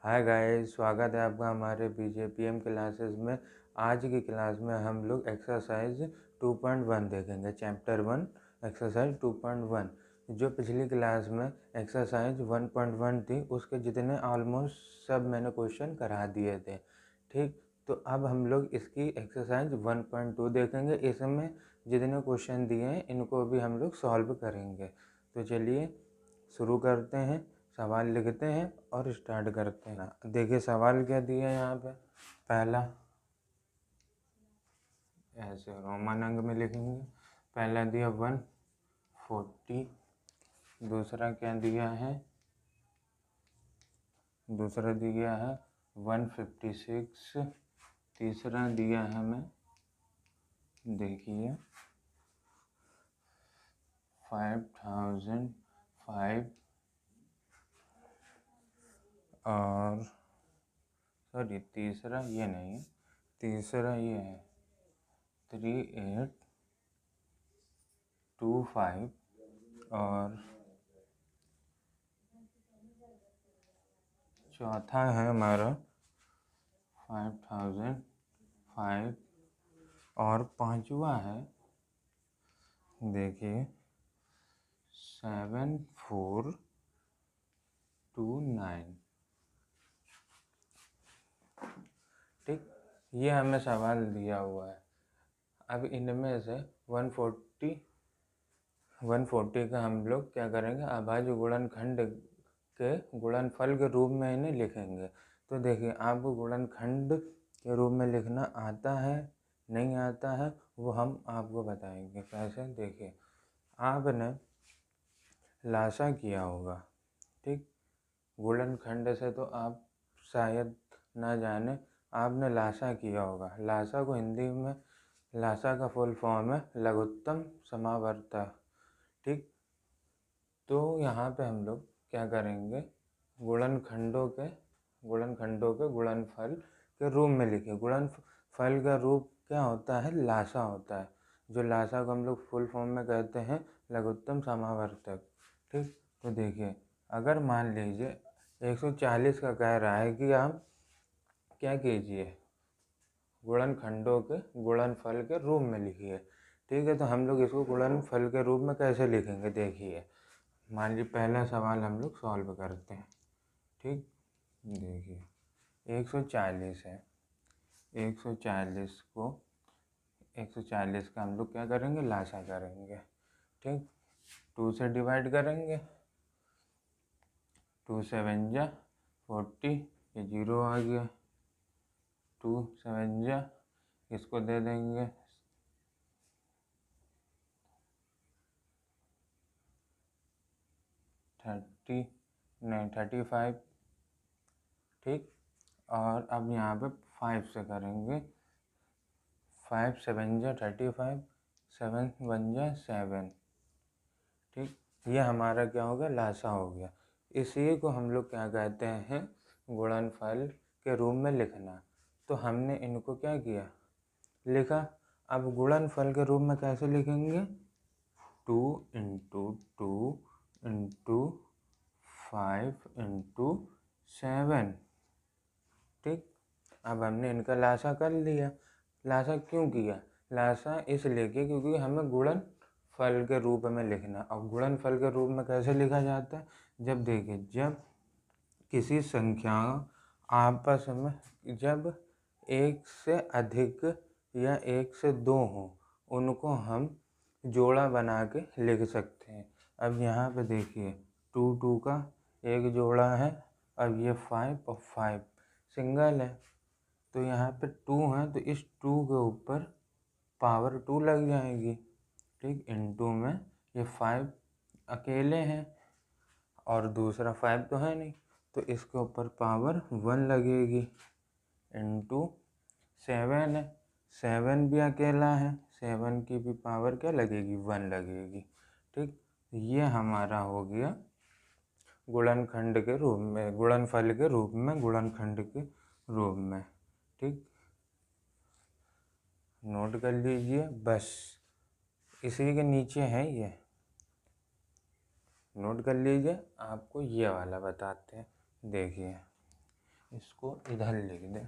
Hi guys, स्वागत है आपका हमारे बीजेपीएम क्लासेस में। आज की क्लास में हम लोग एक्सरसाइज 2.1 देखेंगे, चैप्टर 1 एक्सरसाइज 2.1। जो पिछली क्लास में एक्सरसाइज 1.1 थी उसके जितने ऑलमोस्ट सब मैंने क्वेश्चन करा दिए थे। ठीक, तो अब हम लोग इसकी एक्सरसाइज 1.2 देखेंगे। इसमें जितने क्वेश्चन दिए हैं इनको भी हम लोग सॉल्व करेंगे। तो चलिए शुरू करते हैं, सवाल लिखते हैं और स्टार्ट करते हैं। देखिए सवाल क्या दिया है यहाँ पे। पहला ऐसे रोमन अंक में लिखेंगे। पहला दिया 140, दूसरा क्या दिया है, दूसरा दिया है 156, तीसरा दिया है हमें देखिए 5005 और सॉरी तीसरा ये नहीं, तीसरा ये है 3825 और चौथा है हमारा 5005 और पांचवा है देखिए 7429। ठीक, ये हमें सवाल दिया हुआ है। अब इनमें से 140 का हम लोग क्या करेंगे, अभाज्य गुणनखंड के गुणनफल के रूप में इन्हें लिखेंगे। तो देखिए आपको गुणनखंड के रूप में लिखना आता है नहीं आता है वो हम आपको बताएंगे कैसे। देखिए आपने लासा किया होगा, ठीक, गुणनखंड से तो आप शायद ना जाने, आपने लासा किया होगा। लासा को हिंदी में, लासा का फुल फॉर्म है लघुत्तम समावर्तक। ठीक, तो यहाँ पे हम लोग क्या करेंगे, गुणनखंडों के गुणनफल के रूप में लिखे। गुणनफल का रूप क्या होता है, लासा होता है। जो लासा को हम लोग फुल फॉर्म में कहते हैं लघुत्तम समावर्तक। ठीक, तो देखिए अगर मान लीजिए 140 का कह रहा है कि आप क्या कीजिए, गुणनखंडों के गुणनफल के रूप में लिखिए। ठीक है, तो हम लोग इसको गुणनफल के रूप में कैसे लिखेंगे देखिए। मान लीजिए पहला सवाल हम लोग सॉल्व करते हैं। ठीक, देखिए 140 है, 140 का हम लोग क्या करेंगे, लासा करेंगे। ठीक, 2 से डिवाइड करेंगे, 2 7 जा 40, ये 0 आ गया। 2 7 जा, इसको दे देंगे 35। ठीक, और अब यहाँ पे 5 से करेंगे, 5 7 जा 35, 7 1 जा 7। ठीक, ये हमारा क्या हो गया, लासा हो गया। इसी को हम लोग क्या कहते हैं, गुणनफल के रूप में लिखना। तो हमने इनको क्या किया, लिखा। अब गुणनफल के रूप में कैसे लिखेंगे, 2 × 2 × 5 × 7। ठीक, अब हमने इनका लासा कर लिया। लासा क्यों किया, लासा इसलिए किया क्योंकि हमें गुणनफल के रूप में लिखना। और गुणनफल के रूप में कैसे लिखा जाता है, जब देखिए जब किसी संख्या आपस में, जब एक से अधिक या एक से दो हो, उनको हम जोड़ा बना के लिख सकते हैं। अब यहाँ पे देखिए 2 2 का एक जोड़ा है, अब ये 5 और 5 सिंगल है, तो यहाँ पे 2 है तो इस 2 के ऊपर पावर 2 लग जाएगी। ठीक, इनटू में ये 5 अकेले हैं और दूसरा 5 तो है नहीं, तो इसके ऊपर पावर 1 लगेगी। इनटू 7 है, 7 भी अकेला है, 7 की भी पावर क्या लगेगी, 1 लगेगी। ठीक, ये हमारा हो गया गुणनखंड के रूप में, गुणनफल के रूप में, गुणनखंड के रूप में। ठीक, नोट कर लीजिए बस, इसी के नीचे है ये, नोट कर लीजिए। आपको ये वाला बताते हैं, देखिए इसको इधर लिख दे।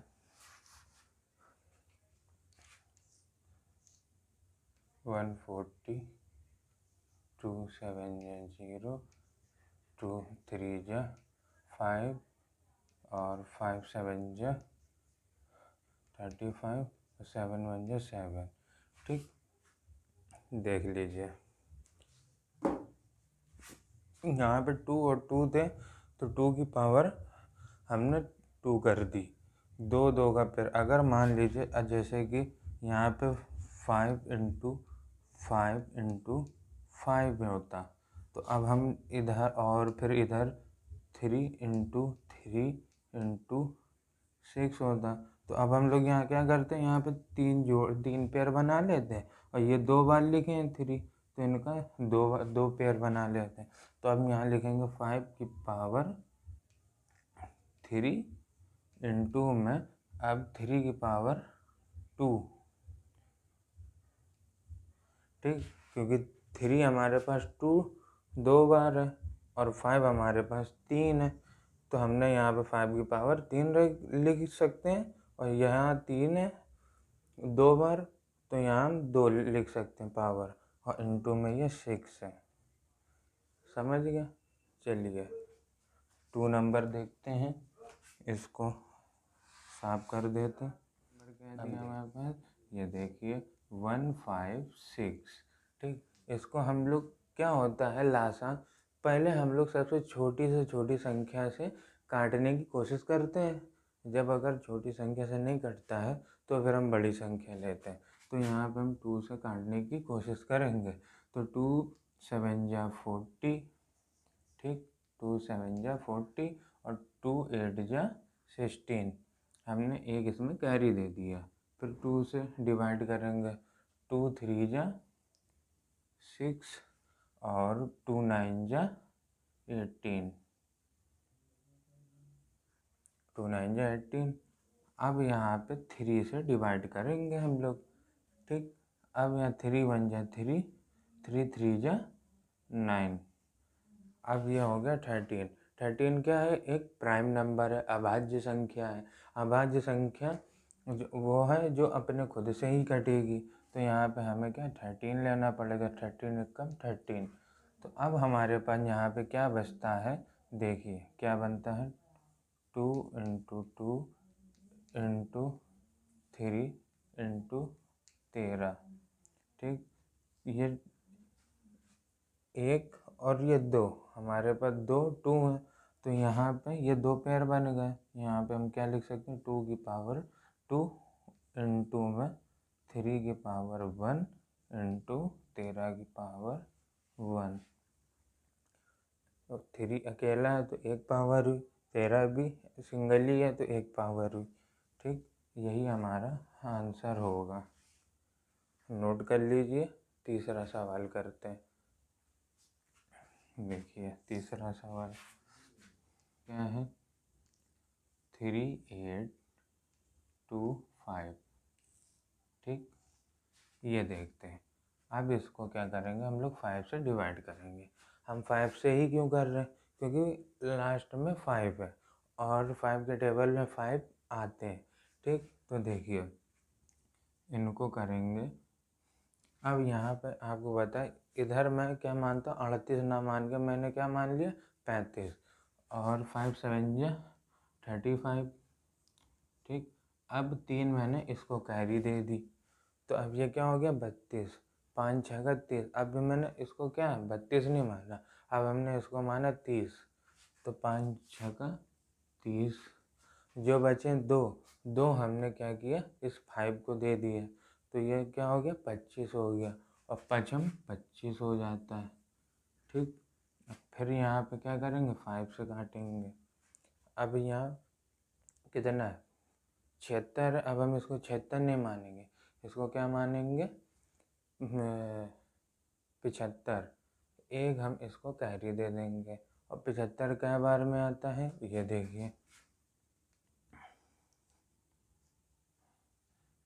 140, 2 7 0, 2 3 5 और 5 7 35, 7 1 7। ठीक, देख लीजिए यहाँ पे 2 और 2 थे तो 2 की पावर हमने 2 कर दी, 2 2 का पेड़। अगर मान लीजिए जैसे कि यहाँ पे 5 इंटू 5 होता, तो अब हम इधर और फिर इधर 3 इंटू 6 होता। तो अब हम लोग यहाँ क्या करते हैं, यहाँ पे 3 पेयर बना लेते हैं और ये 2 बार लिखे हैं 3, तो इनका 2 पेयर बना लेते हैं। तो अब यहाँ लिखेंगे 5 की पावर 3 इंटू में अब 3 की पावर 2। ठीक, क्योंकि 3 हमारे पास 2 बार है और 5 हमारे पास 3 है, तो हमने यहाँ पे 5 की पावर 3 लिख सकते हैं और यहाँ 3 है 2 बार, तो यहाँ हम 2 लिख सकते हैं पावर, और इंटू में ये 6 है। समझ गया? चलिए 2 नंबर देखते हैं, इसको साफ कर देते हैं। नंबर क्या दिया हमारे पास, ये देखिए 156। ठीक, इसको हम लोग क्या होता है लासा, पहले हम लोग सबसे छोटी से छोटी संख्या से काटने की कोशिश करते हैं। जब अगर छोटी संख्या से नहीं कटता है तो फिर हम बड़ी संख्या लेते हैं। तो यहाँ पे हम 2 से काटने की कोशिश करेंगे। तो 2 7 जा 40, ठीक, 2 7 जा 40 और 2 8 जा 16। हमने एक इसमें कैरी दे दिया। फिर 2 से डिवाइड करेंगे, 2 3 जा 6 और 2 9 जा 18, 2 9 जा 18। अब यहाँ पे 3 से डिवाइड करेंगे हम लोग। ठीक, अब यहाँ 3 1 जा 3, 3 3 जा 9। अब यह हो गया 13। 13 क्या है, एक प्राइम नंबर है, अभाज्य संख्या है। अभाज्य संख्या वो है जो अपने खुद से ही कटेगी। तो यहाँ पे हमें क्या 13 लेना पड़ेगा, 13 कम 13। तो अब हमारे पास यहाँ पे क्या बचता है, देखिए क्या बनता है, 2 इंटू 2 इंटू 3 इंटू 13। ठीक, ये 1 और ये 2, हमारे पास 2 2 हैं, तो यहाँ पे ये 2 पेयर बन गए। यहाँ पे हम क्या लिख सकते हैं, 2 की पावर 2 इंटू में 3 की पावर 1 इंटू 13 की पावर 1। तो 3 अकेला है तो 1 पावर हुई, 13 भी सिंगल ही है तो 1 पावर हुई। ठीक, यही हमारा आंसर होगा। नोट कर लीजिए। तीसरा सवाल करते हैं। देखिए तीसरा सवाल क्या है, 3 8 2 5। ठीक, ये देखते हैं। अब इसको क्या करेंगे, हम लोग 5 से डिवाइड करेंगे। हम 5 से ही क्यों कर रहे हैं, क्योंकि लास्ट में 5 है और 5 के टेबल में 5 आते हैं। ठीक, तो देखिए इनको करेंगे। अब यहाँ पे आपको बताए, इधर मैं क्या मानता हूँ, 38 ना मान के मैंने क्या मान लिया, 35 और 5 7 जा 35। ठीक, अब 3 मैंने इसको कैरी दे दी, तो अब ये क्या हो गया 32, 5 6 का 30। अब भी मैंने इसको क्या 32 नहीं माना, अब हमने इसको माना 30, तो 5 6 का 30। जो बचे 2 हमने क्या किया, इस 5 को दे दिए, तो ये क्या हो गया 25 हो गया और 5 25 हो जाता है। ठीक, अब फिर यहाँ पे क्या करेंगे, 5 से काटेंगे। अब यहाँ कितना है 76 है, अब हम इसको 76 नहीं मानेंगे, इसको क्या मानेंगे 75। एक हम इसको कैरी दे देंगे और 75 क्या बार में आता है, ये देखिए।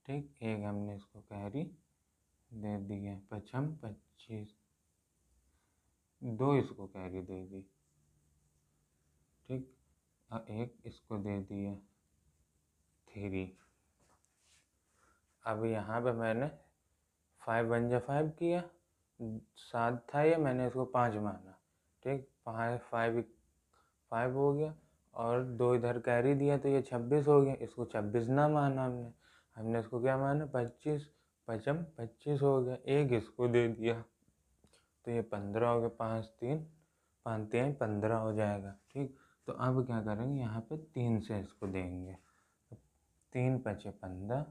ठीक, एक हमने इसको कैरी दे दिया, 5 25, 2 इसको कैरी दे दी। ठीक, और एक इसको दे दिया 3। अब यहाँ पे मैंने 5 वन जा 5 किया, 7 था ये, मैंने इसको 5 माना। ठीक, 5 हो गया और 2 इधर कैरी दिया तो ये 26 हो गया। इसको 26 ना माना हमने इसको क्या माना 25, 5 25 हो गया। एक इसको दे दिया तो ये 15 हो गया। 5 3 15 हो जाएगा। ठीक, तो अब क्या करेंगे, यहाँ पे 3 से इसको देंगे। 3 5 15,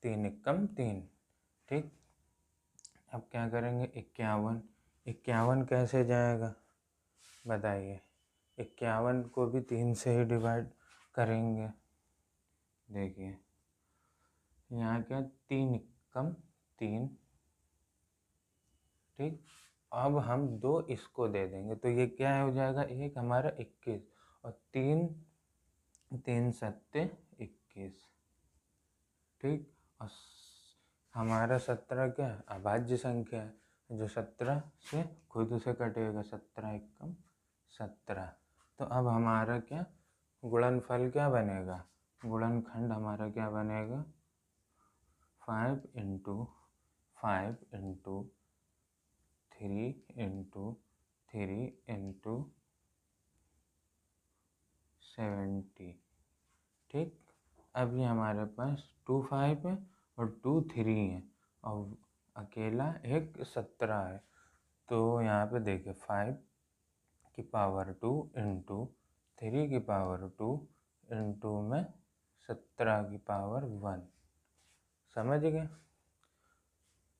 3 एकम 3। ठीक, अब क्या करेंगे 51। 51 कैसे जाएगा बताइए। 51 को भी 3 से ही डिवाइड करेंगे। देखिए यहाँ क्या 3 एकम 3। ठीक, अब हम 2 इसको दे देंगे तो ये क्या हो जाएगा, एक हमारा 21 और 3 3 सत्ते 21। ठीक, और हमारा 17 क्या है, अभाज्य संख्या है जो 17 से खुद से कटेगा। 17 एकम 17। तो अब हमारा क्या गुणनफल क्या बनेगा, गुणनखंड हमारा क्या बनेगा 5 इंटू 5 इंटू 3 इंटू 3 इंटू 70। ठीक, अभी हमारे पास 2 5 है और 2 3 है और अकेला एक 17 है। तो यहाँ पे देखिए 5 की पावर 2 इंटू 3 की पावर 2 इंटू में 17 की पावर 1। समझ गए।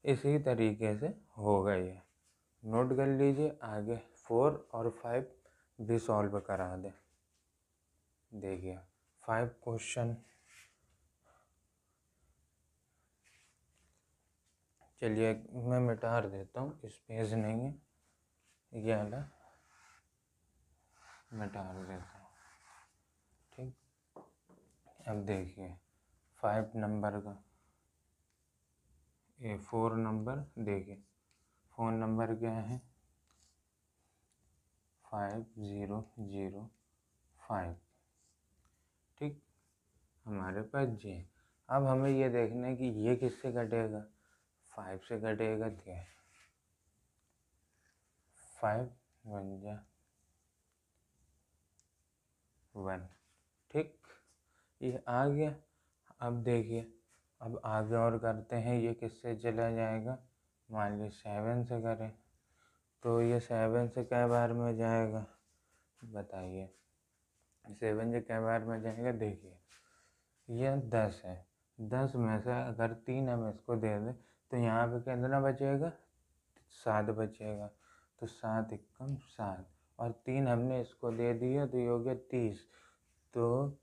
इसी तरीके से होगा ये, नोट कर लीजिए। आगे 4 और 5 भी सॉल्व करा दे। देखिए 5 क्वेश्चन, चलिए मैं मिटा देता हूँ, इस पेज नहीं है, ये वाला मिटा देता हूँ। ठीक, अब देखिए 5 नंबर का ये 4 नंबर, देखिए फ़ोन नंबर क्या है 5005। ठीक, हमारे पास जी। अब हमें ये देखना है कि ये किससे कटेगा, 5 से कटेगा। क्या 5 1 जा 1। ठीक, ये आ गया। अब देखिए अब आगे और करते हैं, ये किससे चला जाएगा, मान लीजिए 7 से करें तो ये 7 से कै बार में जाएगा बताइए। 7 से कै बार में जाएगा, देखिए ये 10 है, 10 में से अगर 3 हम इसको दे दें तो यहाँ पे कितना बचेगा 7 बचेगा। तो 7 एकम 7 और 3 हमने इसको दे दिया तो ये हो गया 30। तो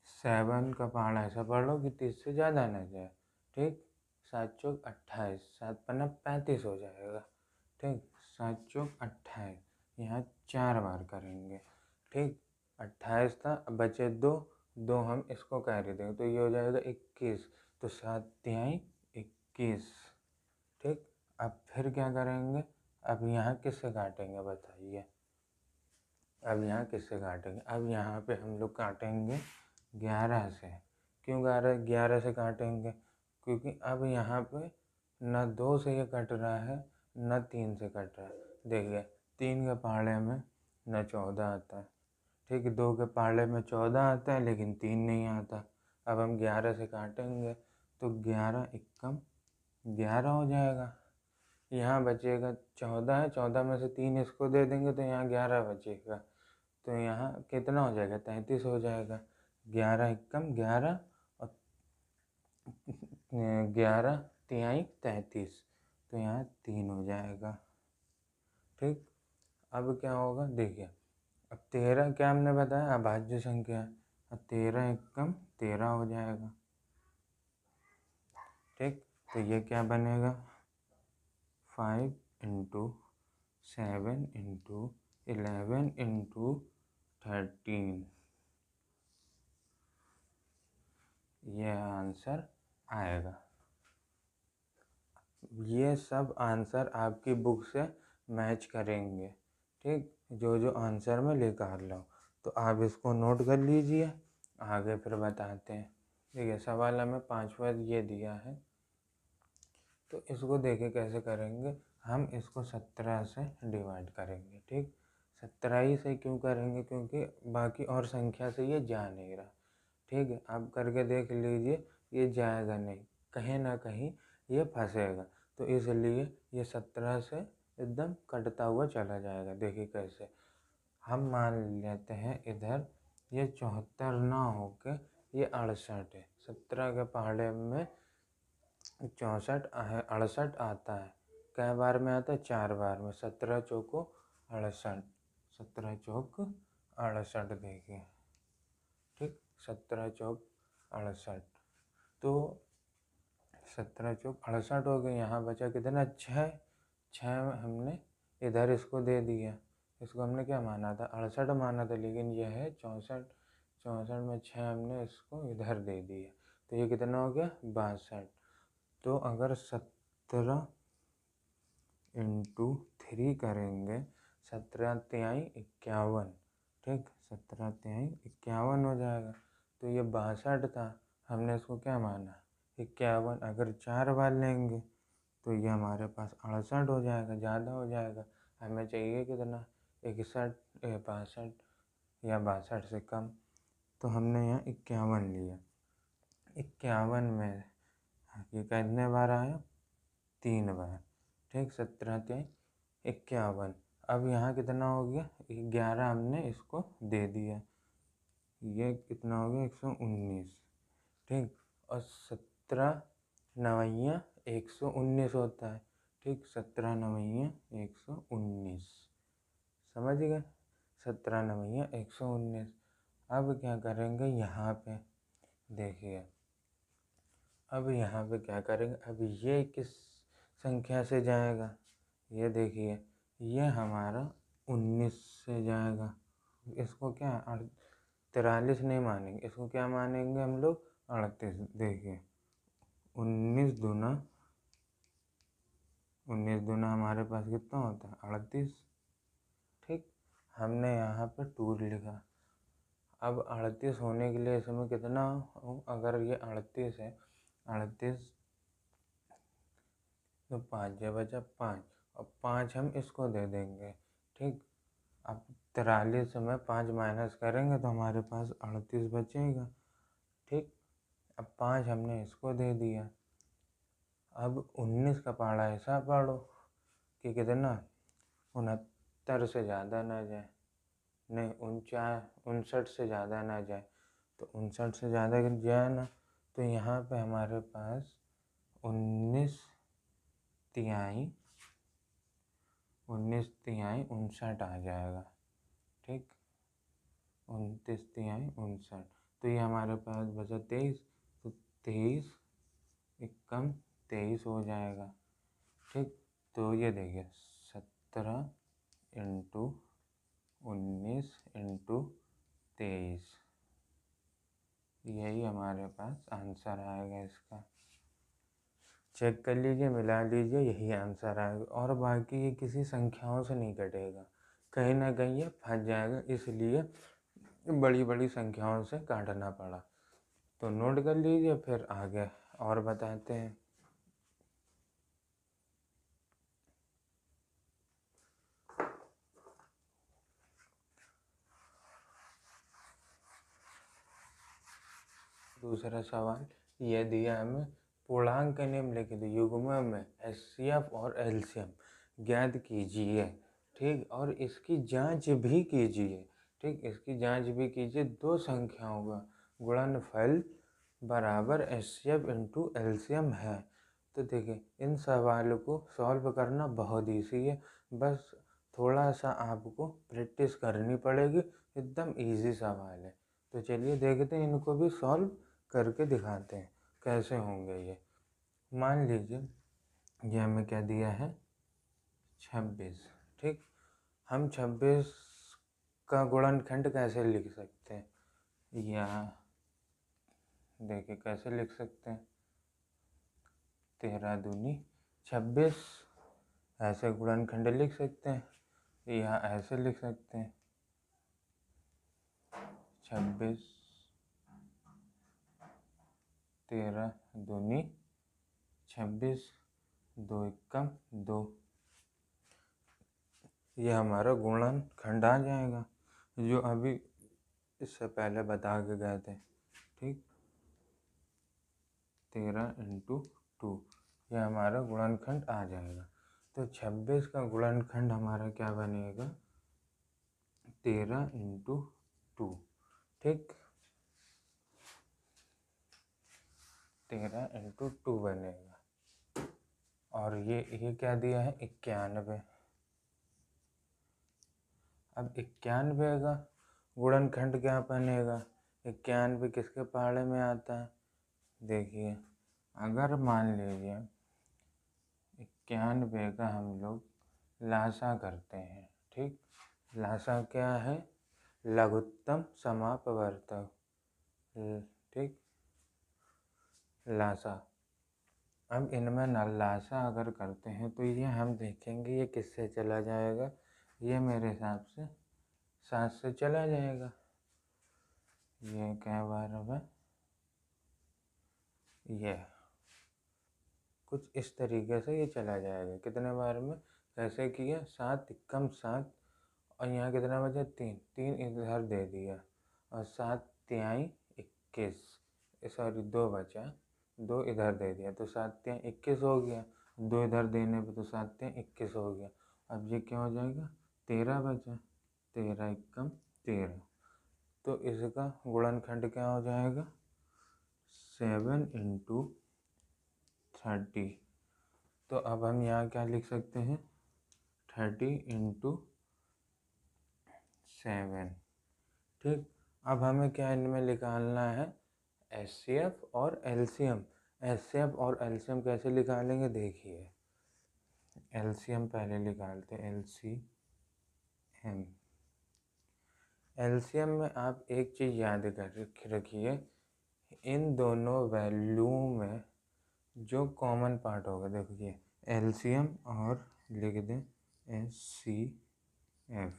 7 का पहाड़ा ऐसा पढ़ लो कि 30 से ज़्यादा ना जाए। ठीक, 7 चौक 28, 7 पन्ना 35 हो जाएगा। ठीक, 7 चौक 28, यहाँ 4 बार करेंगे। ठीक, 28 था, अब बचे 2 हम इसको कैरी देंगे तो ये हो जाएगा 21। तो 7 तिहाई 21। ठीक, अब फिर क्या करेंगे, अब यहाँ किससे काटेंगे बताइए। अब यहाँ किससे काटेंगे, अब यहाँ पे हम लोग काटेंगे 11 से। क्यों 11 से काटेंगे, क्योंकि अब यहाँ पे न 2 से ये कट रहा है न 3 से कट रहा है। देखिए 3 के पहाड़े में न 14 आता है। ठीक है, 2 के पहाड़े में 14 आता है लेकिन 3 नहीं आता। अब हम 11 से काटेंगे तो 11 एकम 11 हो जाएगा। यहाँ बचेगा 14 है, 14 में से 3 इसको दे देंगे तो यहाँ 11 बचेगा। तो यहाँ कितना हो जाएगा 33 हो जाएगा। 11 एकम 11 और 11 तिहाई 33, तो यहाँ 3 हो जाएगा। ठीक, अब क्या होगा देखिए, अब 13 क्या हमने बताया अभाज्य संख्या है, अब 13 एकम 13 हो जाएगा। ठीक, तो ये क्या बनेगा 5 इंटू 7 इंटू 11 इंटू 13, ये आंसर आएगा। ये सब आंसर आपकी बुक से मैच करेंगे। ठीक, जो जो आंसर में लेकर लो। तो आप इसको नोट कर लीजिए, आगे फिर बताते हैं। देखिए सवाल हमें 5वां ये दिया है, तो इसको देखिए कैसे करेंगे। हम इसको 17 से डिवाइड करेंगे। ठीक, 17 ही से क्यों करेंगे, क्योंकि बाकी और संख्या से ये जा नहीं रहा। ठीक है, आप करके देख लीजिए, ये जाएगा नहीं, कहीं ना कहीं ये फंसेगा। तो इसलिए ये 17 से एकदम कटता हुआ चला जाएगा। देखिए कैसे, हम मान लेते हैं इधर ये 74 ना होके ये 68 है। 17 के पहाड़े में 64 68 आता है। कै बार में आता है? 4 बार में। 17 चौको 68, 17 चौक 68 देखिए। ठीक, 17 चौक 68, तो 17 चौक 68 हो गए। यहाँ बचा कितना? 6। 6 हमने इधर इसको दे दिया। इसको हमने क्या माना था? 68 माना था, लेकिन यह है 64। 64 में 6 हमने इसको इधर दे दिया, तो ये कितना हो गया? 62। तो अगर 17 × 3 करेंगे, 17 तिहाई 51। ठीक, 17 तिहाई 51 हो जाएगा। तो ये 62 था, हमने इसको क्या माना? 51। अगर 4 बार लेंगे तो ये हमारे पास 68 हो जाएगा, ज़्यादा हो जाएगा। हमें चाहिए कितना? 61, 62 या 62 से कम। तो हमने यहाँ 51 लिया। 51 में ये कितने बार आया? 3 बार। ठीक, 17 तिहाई 51। अब यहाँ कितना हो गया? 11 हमने इसको दे दिया, ये कितना हो गया? 119। ठीक, और 17 नवैया 119 होता है। ठीक, 17 नवैया 119, समझ गए? 17 नवैया 119। अब क्या करेंगे यहाँ पे? देखिए अब यहाँ पे क्या करेंगे? अब ये किस संख्या से जाएगा? ये देखिए, ये हमारा 19 से जाएगा। इसको क्या 43 नहीं मानेंगे, इसको क्या मानेंगे हम लोग? 38। देखिए 19 दूना हमारे पास कितना होता है? 38। ठीक, हमने यहाँ पे 2 लिखा। अब 38 होने के लिए इसमें कितना हो? अगर ये 38 है, 38 तो 5 या बचा 5, और 5 हम इसको दे देंगे। ठीक, अब 43 में 5 माइनस करेंगे तो हमारे पास 38 बचेगा। ठीक, अब 5 हमने इसको दे दिया। अब 19 का पहाड़ा ऐसा पढ़ो कि कितना? 69 से ज़्यादा ना जाए, नहीं 59 से ज़्यादा ना जाए। तो 59 से ज़्यादा जाए ना, तो यहाँ पे हमारे पास 19 तिहाई 59 आ जाएगा। ठीक, 29 तिहाई 59, तो ये हमारे पास बचा 23। तो 23 एकम 23 हो जाएगा। ठीक, तो ये देखिए 17 × 19 × 23, यही हमारे पास आंसर आएगा। इसका चेक कर लीजिए, मिला लीजिए, यही आंसर आएगा। और बाकी ये किसी संख्याओं से नहीं कटेगा, कहीं ना कहीं ये फंस जाएगा, इसलिए बड़ी बड़ी संख्याओं से काटना पड़ा। तो नोट कर लीजिए, फिर आगे और बताते हैं। दूसरा सवाल ये दिया हमें, पूर्णांक निम्नलिखित युग्मों में HCF और LCM ज्ञात कीजिए। ठीक, और इसकी जांच भी कीजिए। ठीक, इसकी जांच भी कीजिए। दो संख्याओं का गुणनफल बराबर HCF × LCM है। तो देखिए इन सवालों को सॉल्व करना बहुत ईजी है, बस थोड़ा सा आपको प्रैक्टिस करनी पड़ेगी। एकदम इजी सवाल है। तो चलिए देखते हैं, इनको भी सॉल्व करके दिखाते हैं कैसे होंगे ये। मान लीजिए ये हमें क्या दिया है? 26। ठीक, हम 26 का गुणनखंड कैसे लिख सकते हैं? या देखिए कैसे लिख सकते हैं? 13 दूनी 26, ऐसे गुणनखंड लिख सकते हैं। यहाँ ऐसे लिख सकते हैं 26 13 दूनी 26 2 एकम 2। ये हमारा गुणनखंड आ जाएगा जो अभी इससे पहले बता के गए थे। ठीक, 13 × 2 ये हमारा गुणनखंड आ जाएगा। तो 26 का गुणनखंड हमारा क्या बनेगा 13 × 2। ठीक, 13 × 2 बनेगा। और ये क्या दिया है 91। अब 91 का गुणनखंड क्या बनेगा 91 किसके पहाड़े में आता है। देखिए अगर मान लीजिए 91 का हम लोग लासा करते हैं। ठीक, लासा क्या है लघुत्तम समापवर्तक। ठीक, लासा। अब इनमें लासा अगर करते हैं तो ये हम देखेंगे ये किससे चला जाएगा। ये मेरे हिसाब से 7 से चला जाएगा। ये क्या बार है ये कुछ इस तरीके से ये चला जाएगा। कितने बार में कैसे किया 7 एकम 7 और यहाँ कितना बचा 3 इधर दे दिया और 7 तिहाई 21 सॉरी 2 बचा 2 इधर दे दिया तो 7 तिहाई 21 हो गया। 2 इधर देने पे तो 7 तिहाई 21 हो गया। अब ये क्या हो जाएगा 13 बचा 13 एकम 13। तो इसका गुणनखंड क्या हो जाएगा 7 × 30। तो अब हम यहाँ क्या लिख सकते हैं 30 × 7। ठीक, अब हमें क्या इनमें निकालना है HCF और LCM। HCF और LCM कैसे निकालेंगे देखिए। LCM पहले निकालते हैं LCM। LCM में आप एक चीज़ याद कर रखिए इन दोनों वैल्यू में जो कॉमन पार्ट होगा देखिए LCM और लिख दें HCF।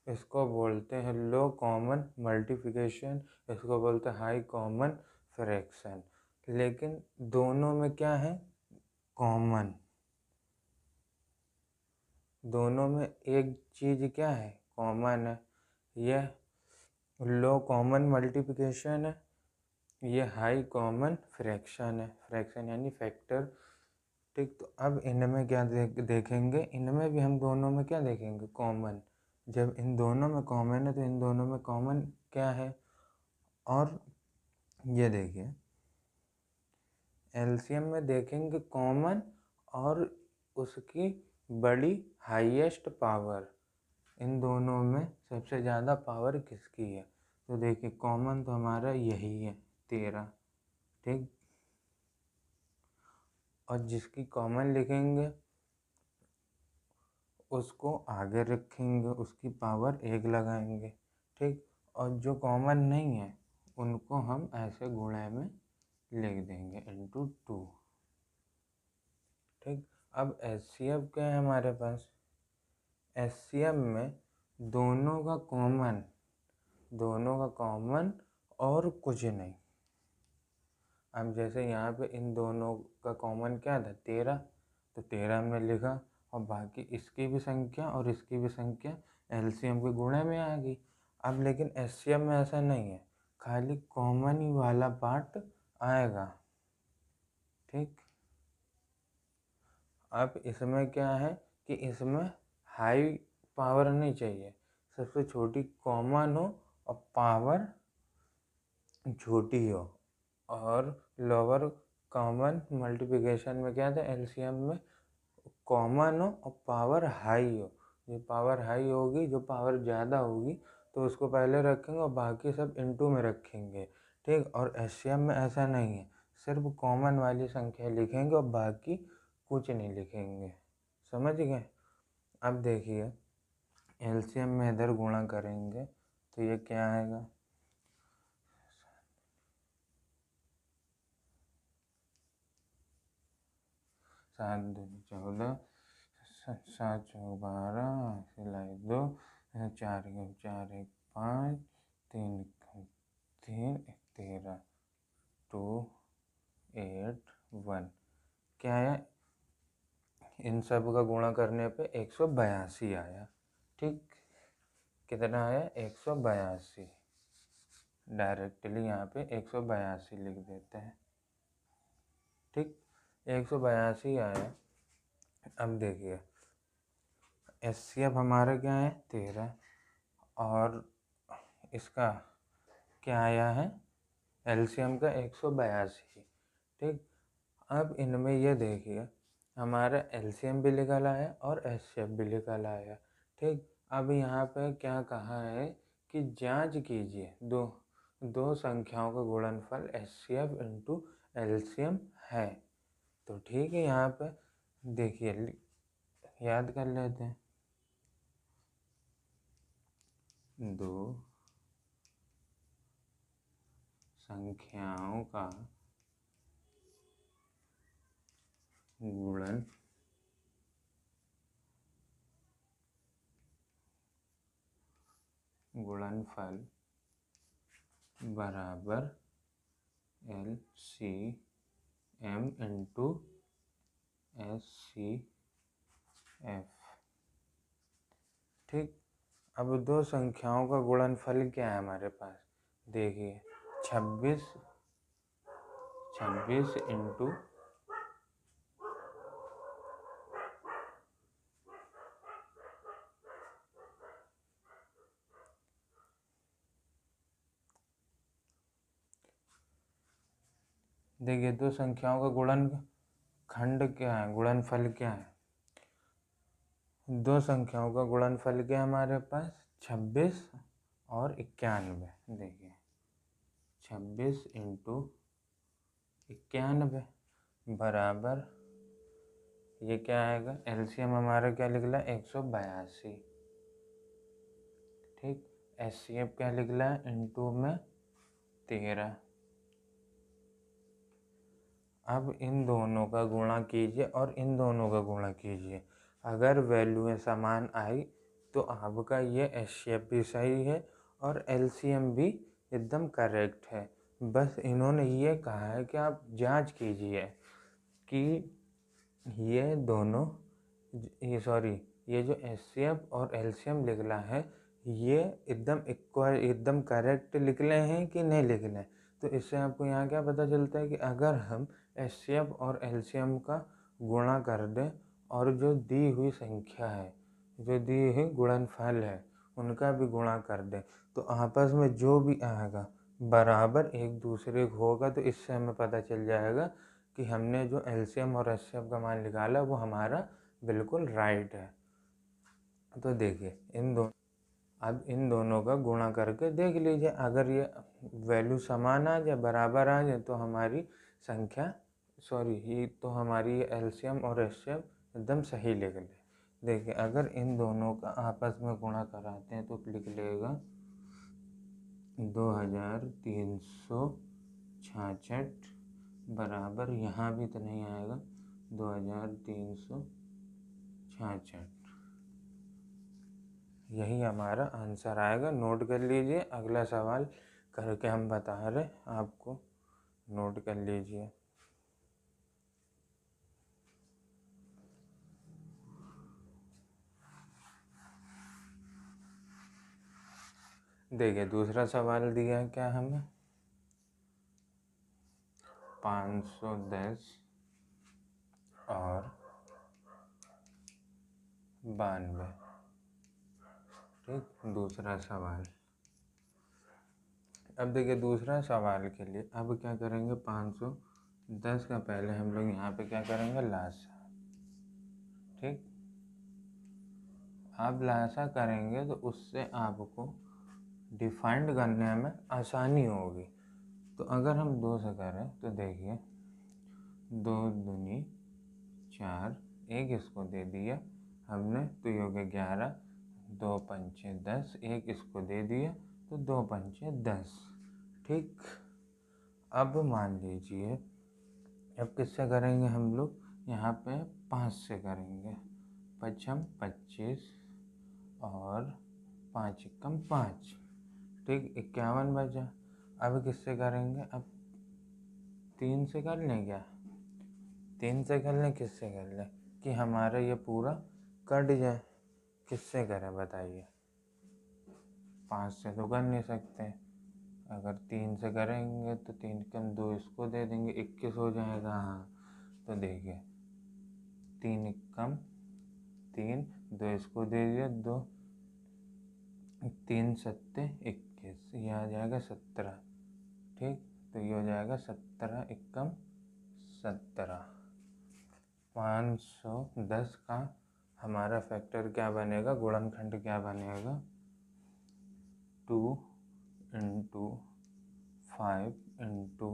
इसको बोलते हैं लो कॉमन मल्टीप्लिकेशन, इसको बोलते हैं हाई कॉमन फ्रैक्शन। लेकिन दोनों में क्या है कॉमन, दोनों में एक चीज़ क्या है कॉमन है। यह लो कॉमन मल्टीप्लिकेशन है, ये हाई कॉमन फ्रैक्शन है। फ्रैक्शन यानी फैक्टर। ठीक, तो अब इनमें क्या देखेंगे इनमें भी हम दोनों में क्या देखेंगे कॉमन। जब इन दोनों में कॉमन है तो इन दोनों में कॉमन क्या है। और ये देखिए एलसीएम में देखेंगे कॉमन और उसकी बड़ी हाईएस्ट पावर। इन दोनों में सबसे ज़्यादा पावर किसकी है। तो देखिए कॉमन तो हमारा यही है 13। ठीक, और जिसकी कॉमन लिखेंगे उसको आगे रखेंगे उसकी पावर 1 लगाएंगे। ठीक, और जो कॉमन नहीं है उनको हम ऐसे गुणे में लिख देंगे × 2। ठीक, अब HCF क्या है हमारे पास। HCF में दोनों का कॉमन और कुछ नहीं। अब जैसे यहाँ पे इन दोनों का कॉमन क्या था 13 तो 13 हमने लिखा और बाकी इसकी भी संख्या और इसकी भी संख्या LCM के गुणे में आ गई। अब लेकिन HCF में ऐसा नहीं है, खाली कॉमन ही वाला पार्ट आएगा। ठीक, अब इसमें क्या है कि इसमें हाई पावर नहीं चाहिए, सबसे छोटी कॉमन हो और पावर छोटी हो। और लोअर कॉमन मल्टीप्लिकेशन में क्या था LCM में कॉमन हो और पावर हाई हो। जो पावर हाई होगी जो पावर ज़्यादा होगी तो उसको पहले रखेंगे और बाकी सब इनटू में रखेंगे। ठीक, और HCF में ऐसा नहीं है, सिर्फ कॉमन वाली संख्या लिखेंगे और बाकी कुछ नहीं लिखेंगे। समझ गए। अब देखिए LCM में इधर गुणा करेंगे तो ये क्या आएगा 7 दूनी 14 7 चौक 12, सिलाई 2, 4 1 4 1 5, 3 3 13, 2 8 1। क्या है, इन सब का गुणा करने पे 182 आया। ठीक, कितना आया, 182। डायरेक्टली यहाँ पे 182 लिख देते हैं। ठीक, 182 आया। अब देखिए एचसीएफ हमारा क्या है 13, और इसका क्या आया है एलसीएम का 182। ठीक, अब इनमें ये देखिए हमारा एलसीएम भी निकल आया और एचसीएफ भी निकल आया। ठीक, अब यहाँ पे क्या कहा है कि जांच कीजिए दो संख्याओं का गुणनफल एचसीएफ इंटू एलसीएम है। तो ठीक है, यहाँ पे देखिए याद कर लेते हैं, दो संख्याओं का गुणनफल बराबर LCM इंटू SCF। ठीक, अब दो संख्याओं का गुणनफल क्या है हमारे पास, देखिए 26 इंटू देखिए दो संख्याओं का गुणनखंड क्या है, गुणनफल क्या है, दो संख्याओं का गुणनफल क्या है हमारे पास 26 और 91। देखिए 26 इंटू 91 बराबर, ये क्या आएगा, एलसीएम हमारा क्या निकला 182। ठीक, एचसीएफ क्या निकला इंटू में 13। अब इन दोनों का गुणा कीजिए और इन दोनों का गुणा कीजिए, अगर वैल्यूएं समान आई तो आपका ये एचसीएफ भी सही है और एलसीएम भी एकदम करेक्ट है। बस इन्होंने ये कहा है कि आप जांच कीजिए कि ये दोनों ये जो एचसीएफ और एलसीएम निकला है ये एकदम करेक्ट निकले हैं कि नहीं निकले हैं। तो इससे आपको यहाँ क्या पता चलता है कि अगर हम एचसीएफ और एलसीएम का गुणा कर दें और जो दी हुई संख्या है, जो दी हुई गुणनफल है, उनका भी गुणा कर दें तो आपस में जो भी आएगा बराबर एक दूसरे को होगा। तो इससे हमें पता चल जाएगा कि हमने जो एलसीएम और एचसीएफ का मान निकाला वो हमारा बिल्कुल राइट है। तो देखिए अब इन दोनों का गुणा करके देख लीजिए, अगर ये वैल्यू समान आ जाए, बराबर आ जाए तो हमारी संख्या तो हमारी एलसीएम और एचसीएफ एकदम सही निकले। देखिए अगर इन दोनों का आपस में गुणा कराते हैं तो लिख लेगा 2366 बराबर, यहाँ भी तो नहीं आएगा 2366, यही हमारा आंसर आएगा। नोट कर लीजिए, अगला सवाल करके हम बता रहे आपको, नोट कर लीजिए। देखिए दूसरा सवाल दिया है क्या हमें, 510 और 92। ठीक, दूसरा सवाल। अब देखिए दूसरा सवाल के लिए अब क्या करेंगे, 510 का पहले हम लोग यहाँ पे क्या करेंगे, लासा। ठीक, आप लासा करेंगे तो उससे आपको डिफाइंड करने में आसानी होगी। तो अगर हम 2 से करें तो देखिए 2 दूनी 4, एक इसको दे दिया हमने तो ये हो गया 11, 2 पंचे 10, एक इसको दे दिया तो 2 पंचे 10। ठीक, अब मान लीजिए अब किससे करेंगे हम लोग, यहाँ पे 5 से करेंगे। पचम 25 और 5 एकम 5, ठीक 51 बचा। अब किससे करेंगे, अब 3 से कर लें क्या, 3 से कर लें, किससे कर लें कि हमारा ये पूरा कट जाए। किससे करें बताइए, 5 से तो कर नहीं सकते। अगर 3 से करेंगे तो 3 कम 2 इसको दे देंगे, 21 हो जाएगा। हाँ तो देखिए 3 एकम 3, 2 इसको दे दिया 2, 3 सत्ते 21, ये आ जाएगा 17, ठीक। तो ये हो जाएगा 17 एकम 17। 510 का हमारा फैक्टर क्या बनेगा, गुणनखंड क्या बनेगा, 2 इंटू 5 इंटू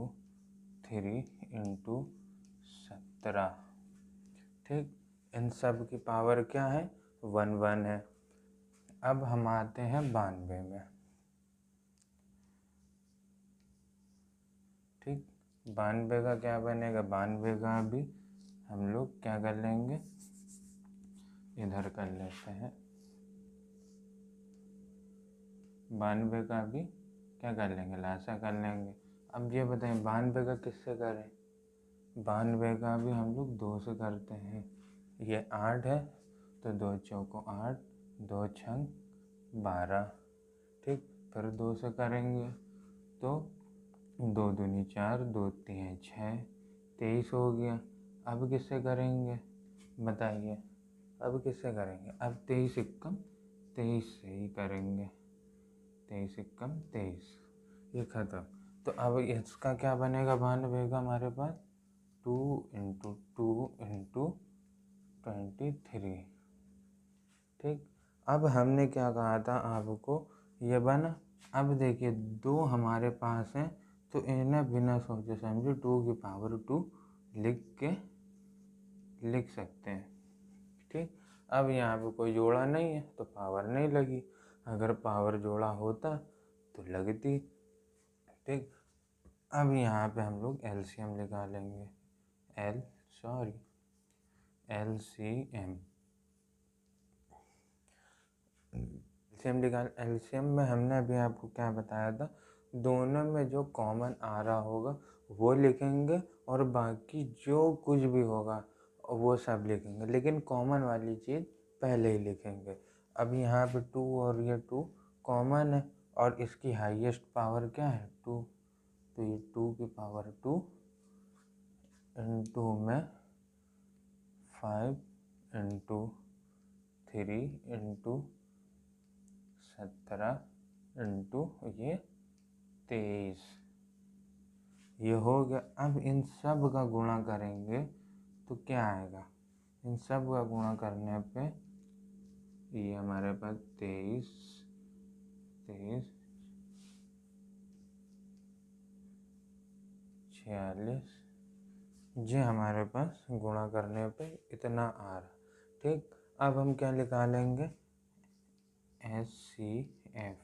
3 इंटू 17, ठीक। इन सब की पावर क्या है, 1 है। अब हम आते हैं 92 में, ठीक। 92 का क्या बनेगा, 92 का भी हम लोग क्या कर लेंगे, इधर कर लेते हैं। 92 का भी क्या कर लेंगे, लासा कर लेंगे। अब ये बताएं 92 का किससे करें, 92 का भी हम लोग 2 से करते हैं। ये 8 है तो 2 चौको 8, 2 छंग 12, ठीक। फिर 2 से करेंगे तो 2 दूनी 4, 2 तीन 6, 23 हो गया। अब किससे करेंगे बताइए, अब किससे करेंगे, अब 23 एकम 23 से ही करेंगे, 23 एकम 23, ये खत्म। तो अब इसका क्या बनेगा, 92 का हमारे पास 2 इंटू 2 इंटू 23, ठीक। अब हमने क्या कहा था आपको, ये बना। अब देखिए 2 हमारे पास हैं तो इन्हें बिना सोचे समझे 2 की पावर 2 लिख सकते हैं, ठीक। अब यहाँ पे कोई जोड़ा नहीं है तो पावर नहीं लगी, अगर पावर जोड़ा होता तो लगती, ठीक। अब यहाँ पे हम लोग एलसीएम निकालेंगे, एलसीएम एलसीएम में हमने अभी आपको क्या बताया था, दोनों में जो कॉमन आ रहा होगा वो लिखेंगे और बाकी जो कुछ भी होगा वो सब लिखेंगे, लेकिन कॉमन वाली चीज़ पहले ही लिखेंगे। अब यहाँ पे 2 और ये 2 कॉमन है और इसकी हाईएस्ट पावर क्या है 2, तो ये 2 की पावर 2 इंटू में 5 इंटू 3 इंटू 17 इंटू ये 23, ये हो गया। अब इन सब का गुणा करेंगे तो क्या आएगा, इन सब का गुणा करने पे ये हमारे पास 23 46, ये हमारे पास गुणा करने पे इतना आ रहा, ठीक। अब हम क्या निकालेंगे, एचसीएफ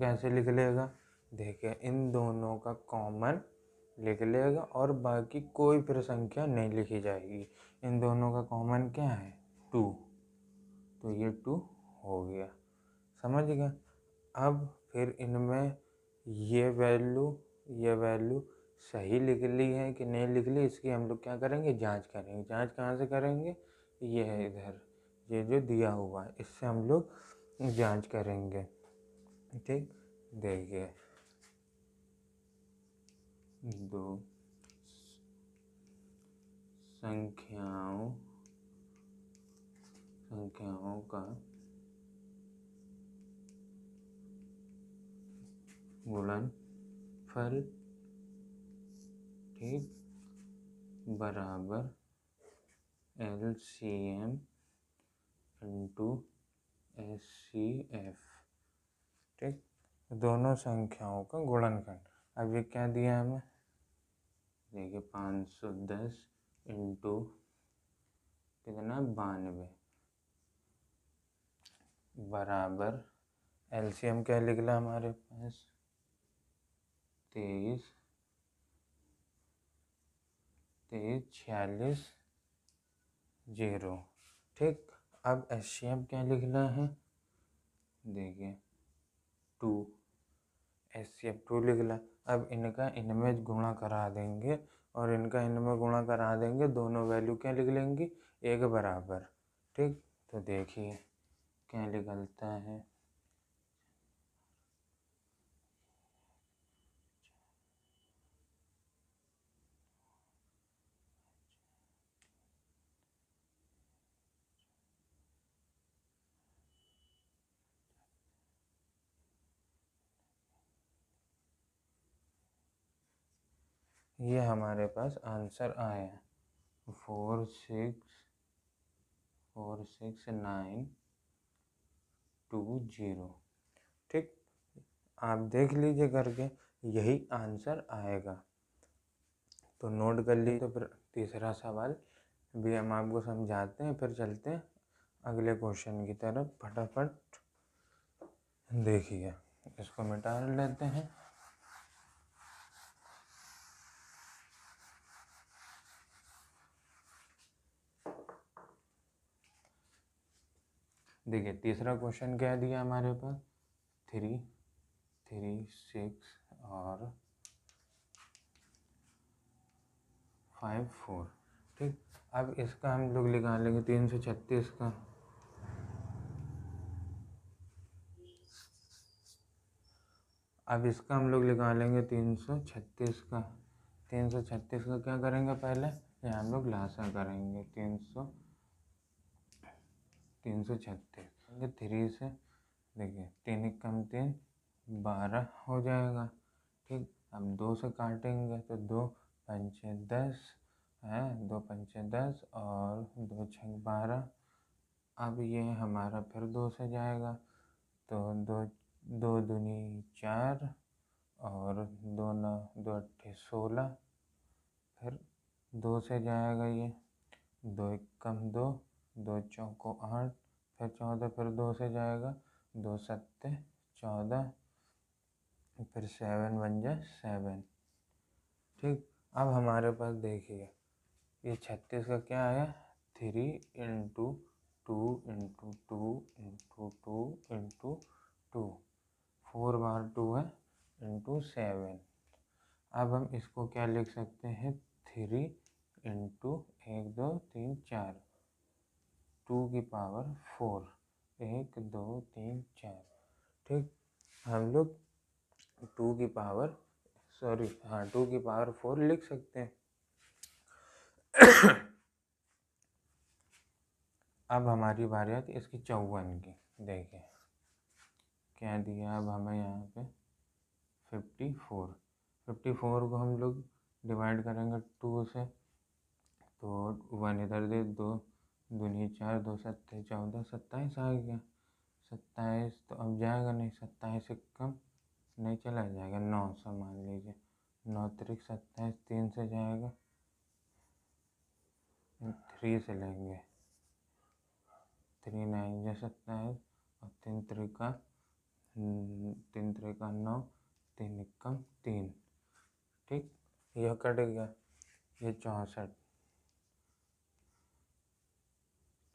कैसे लिख लेगा, देखिए इन दोनों का कॉमन लिख लेगा और बाकी कोई फिर संख्या नहीं लिखी जाएगी। इन दोनों का कॉमन क्या है 2, तो ये 2 हो गया, समझ गया। अब फिर इनमें ये वैल्यू सही लिख ली है कि नहीं लिख ली, इसकी हम लोग क्या करेंगे, जांच करेंगे। जांच कहाँ से करेंगे, ये है इधर, ये जो दिया हुआ है इससे हम लोग जांच करेंगे, ठीक। देखिए 2 संख्याओं का गुणनफल, ठीक, बराबर एलसीएम इंटू एचसीएफ, ठीक। दोनों संख्याओं का गुणनखंड। अब ये क्या दिया हमें, देखिए 510 इंटू कितना 92 बराबर एलसीएम क्या निकला हमारे पास 23 46 0, ठीक, अब HCF क्या लिखना है, देखिए 2, HCF 2 लिखना। अब इनका इनमें गुणा करा देंगे और इनका इनमें गुणा करा देंगे, दोनों वैल्यू क्या लिख लेंगे, एक बराबर। ठीक, तो देखिए क्या निकलता है, ये हमारे पास आंसर आया 4646920। ठीक, आप देख लीजिए करके, यही आंसर आएगा। तो नोट कर लीजिए। तो फिर तीसरा सवाल भी हम आपको समझाते हैं, फिर चलते हैं अगले क्वेश्चन की तरफ। फटाफट देखिए, इसको मिटा लेते हैं। देखिए तीसरा क्वेश्चन क्या दिया हमारे पास, 3, 3, 6 और 5, 4। ठीक, अब इसका हम लोग निकालेंगे 336 का। अब इसका हम लोग निकालेंगे 336 का। 336 का क्या करेंगे, पहले ये हम लोग लासा करेंगे। 336 3 से, देखिए 3 कम 3 12 हो जाएगा। ठीक, अब 2 से काटेंगे तो 2 पंचे 10 है, 2 पंचे 10 और 2 छः 12। अब ये हमारा फिर 2 से जाएगा, तो 2 2 दूनी 4 और 2 9 2 अट्ठे 16। फिर 2 से जाएगा ये, 2 एक कम 2, 2 चौको 8, फिर 14, फिर 2 से जाएगा, 2 सत्ते 14, फिर 7 बन जाए 7। ठीक, अब हमारे पास देखिए ये 36 का क्या आया, 3 इंटू 2 इंटू 2 इंटू 2 इंटू 2, 4 बार 2 है इंटू 7। अब हम इसको क्या लिख सकते हैं, 3 इंटू 1 2 3 4, 2 की पावर 4, 1 2 3 4। ठीक, हम लोग 2 की पावर 4 लिख सकते हैं। अब हमारी बारी आती है इसकी 54 की। देखिए क्या दिया, अब हमें यहाँ पे 54 को हम लोग डिवाइड करेंगे 2 से, तो 1 इधर दे, 2 दूनी 4, 2 सत्ते 14, 27 आ गया। 27 तो अब जाएगा नहीं, 27 से कम नहीं चला जाएगा, 9 से मान लीजिए, 9 त्रिक 27, 3 से जाएगा, 3 से लेंगे, 3 9 जा 27 और 3 त्रिका 9, 3 कम 3। ठीक, यह कट गया, ये 64,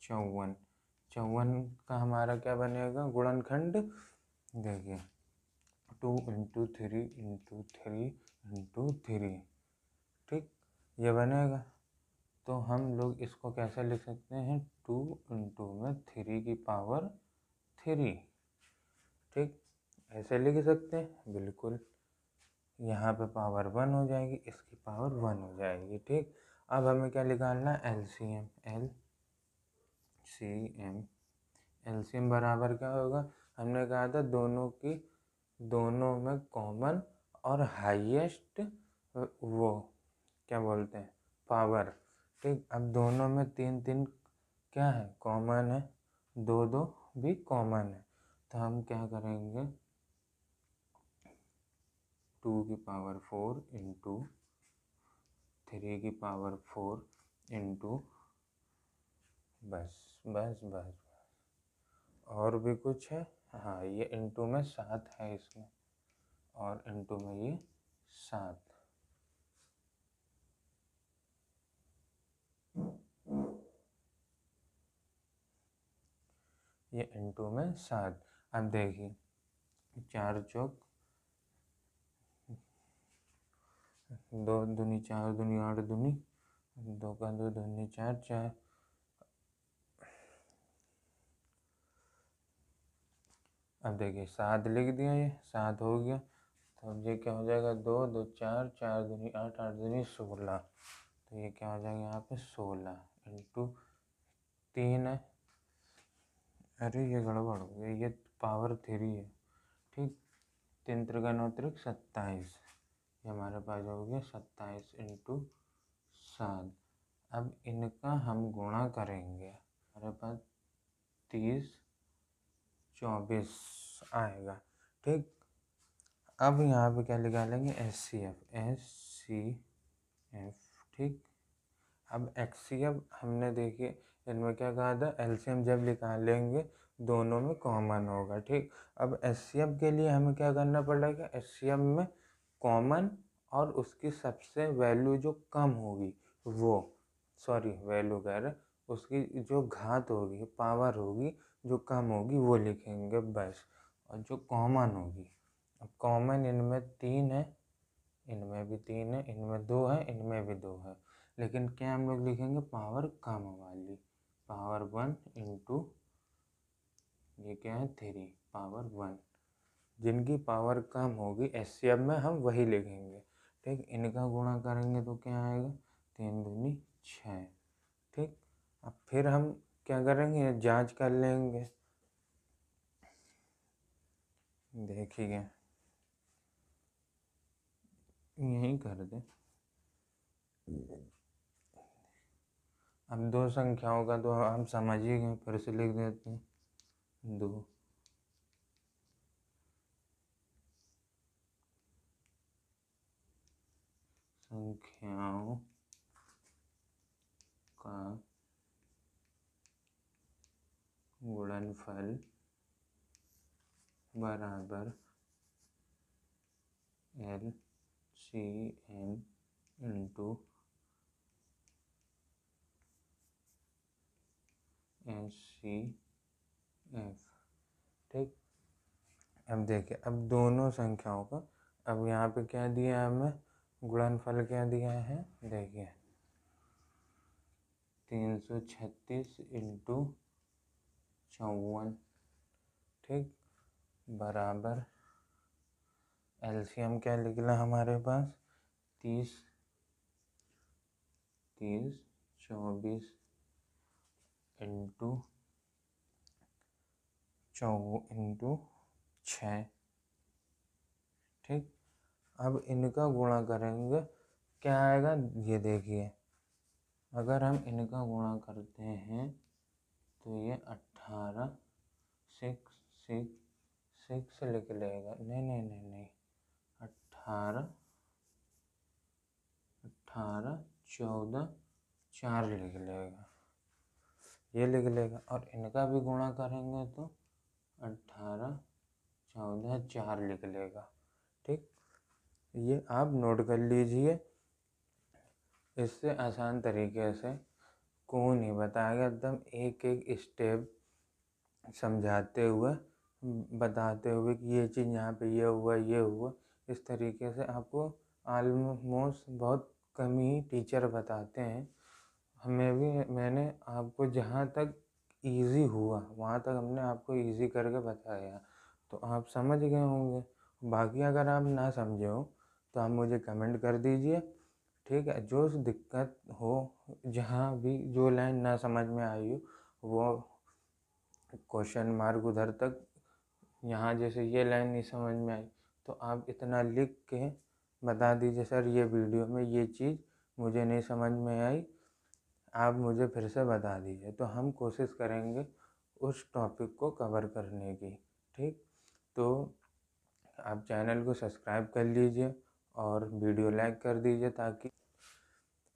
54 का हमारा क्या बनेगा, गुणनखंड। देखिए 2 इंटू 3 इंटू 3 इंटू 3। ठीक, ये बनेगा। तो हम लोग इसको कैसे लिख सकते हैं, 2 इंटू में 3 की पावर 3। ठीक, ऐसे लिख सकते हैं बिल्कुल। यहाँ पे पावर 1 हो जाएगी, इसकी पावर 1 हो जाएगी। ठीक, अब हमें क्या निकालना है, एलसीएम बराबर क्या होगा, हमने कहा था दोनों में कॉमन और हाईएस्ट वो क्या बोलते हैं, पावर। ठीक, अब दोनों में 3 3 क्या है, कॉमन है, 2 2 भी कॉमन है। तो हम क्या करेंगे, 2 की पावर 4 इंटू 3 की पावर 4 इंटू, बस बस बस। और भी कुछ है, हाँ ये इंटू में 7 है इसमें, और इंटू में ये 7। ये इनटू में 7। अब देखिए 4 चौक 2 दूनी 4 दूनी 8 दूनी 2 का 2 दूनी 4 4। अब देखिए 7 लिख दिया, ये 7 हो गया। तो अब ये क्या हो जाएगा 2 2 4 4 दूनी 8 8 दूनी 16। तो ये क्या हो जाएगा यहाँ पे 16 इंटू 3 है। अरे ये गड़बड़ हो गई, ये पावर 3 है। ठीक, 3 त्रिका 9 त्रिक 27, ये हमारे पास हो गया 27 इंटू 7। अब इनका हम गुणा करेंगे, हमारे पास 30 24 आएगा। ठीक, अब यहाँ पे क्या निकालेंगे HCF। ठीक, अब HCF हमने देखिए इनमें क्या कहा था, एलसीएम जब निकालेंगे दोनों में कॉमन होगा। ठीक, अब HCF के लिए हमें क्या करना पड़ेगा, HCF में कॉमन और उसकी सबसे वैल्यू जो कम होगी वो, सॉरी वैल्यू कह रहे, उसकी जो घात होगी, पावर होगी जो कम होगी वो लिखेंगे बस। और जो कॉमन होगी, अब कॉमन इनमें 3 है, इनमें भी 3 है, इनमें 2 है, इनमें भी 2 है, लेकिन क्या हम लोग लिखेंगे पावर कम वाली, पावर 1 इंटू ये क्या है 3 पावर 1। जिनकी पावर कम होगी HCF में हम वही लिखेंगे। ठीक, इनका गुणा करेंगे तो क्या आएगा 3 दूनी 6। ठीक, अब फिर हम क्या करेंगे, जांच कर लेंगे। देखिए यही कर दे। अब दो संख्याओं का तो हम समझ ही गए, फिर से लिख देते हैं 2 संख्याओं का गुणनफल बराबर LCM इंटू HCF। ठीक, अब देखिए, अब दोनों संख्याओं का, अब यहाँ पे क्या दिया है हमें, गुणनफल क्या दिया है, देखिए 336 इंटू 54। ठीक, बराबर एलसीएम क्या निकला हमारे पास 30 24 इंटू 6। ठीक, अब इनका गुणा करेंगे, क्या आएगा ये देखिए, अगर हम इनका गुणा करते हैं तो ये 18 6 लिख लेगा, नहीं नहीं नहीं नहीं 18 14 4 लिख लेगा, ये लिख लेगा। और इनका भी गुणा करेंगे तो 18 14 4 लिख लेगा। ठीक, ये आप नोट कर लीजिए, इससे आसान तरीके से कोई नहीं बताएगा, एकदम एक एक स्टेप समझाते हुए बताते हुए कि ये चीज़ यहाँ पे ये हुआ ये हुआ, इस तरीके से आपको ऑलमोस्ट बहुत कम ही टीचर बताते हैं। हमें भी, मैंने आपको जहाँ तक इजी हुआ वहाँ तक हमने आपको इजी करके बताया, तो आप समझ गए होंगे। बाकी अगर आप ना समझे हो तो आप मुझे कमेंट कर दीजिए। ठीक है, जो दिक्कत हो, जहाँ भी जो लाइन ना समझ में आई हो, वो क्वेश्चन मार्क उधर तक, यहाँ जैसे ये लाइन नहीं समझ में आई तो आप इतना लिख के बता दीजिए, सर ये वीडियो में ये चीज़ मुझे नहीं समझ में आई, आप मुझे फिर से बता दीजिए, तो हम कोशिश करेंगे उस टॉपिक को कवर करने की। ठीक, तो आप चैनल को सब्सक्राइब कर लीजिए और वीडियो लाइक कर दीजिए, ताकि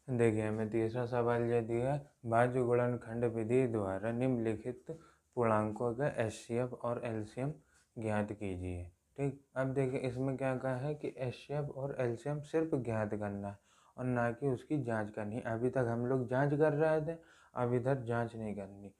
देखिए हमें तीसरा सवाल ये दिया है, भाज्य गुणनखंड विधि द्वारा निम्नलिखित पूर्णांकों का HCF और LCM ज्ञात कीजिए। ठीक, अब देखिए इसमें क्या कहा है कि HCF और LCM सिर्फ ज्ञात करना है और ना कि उसकी जांच करनी है। अभी तक हम लोग जांच कर रहे थे, अब इधर जांच नहीं करनी,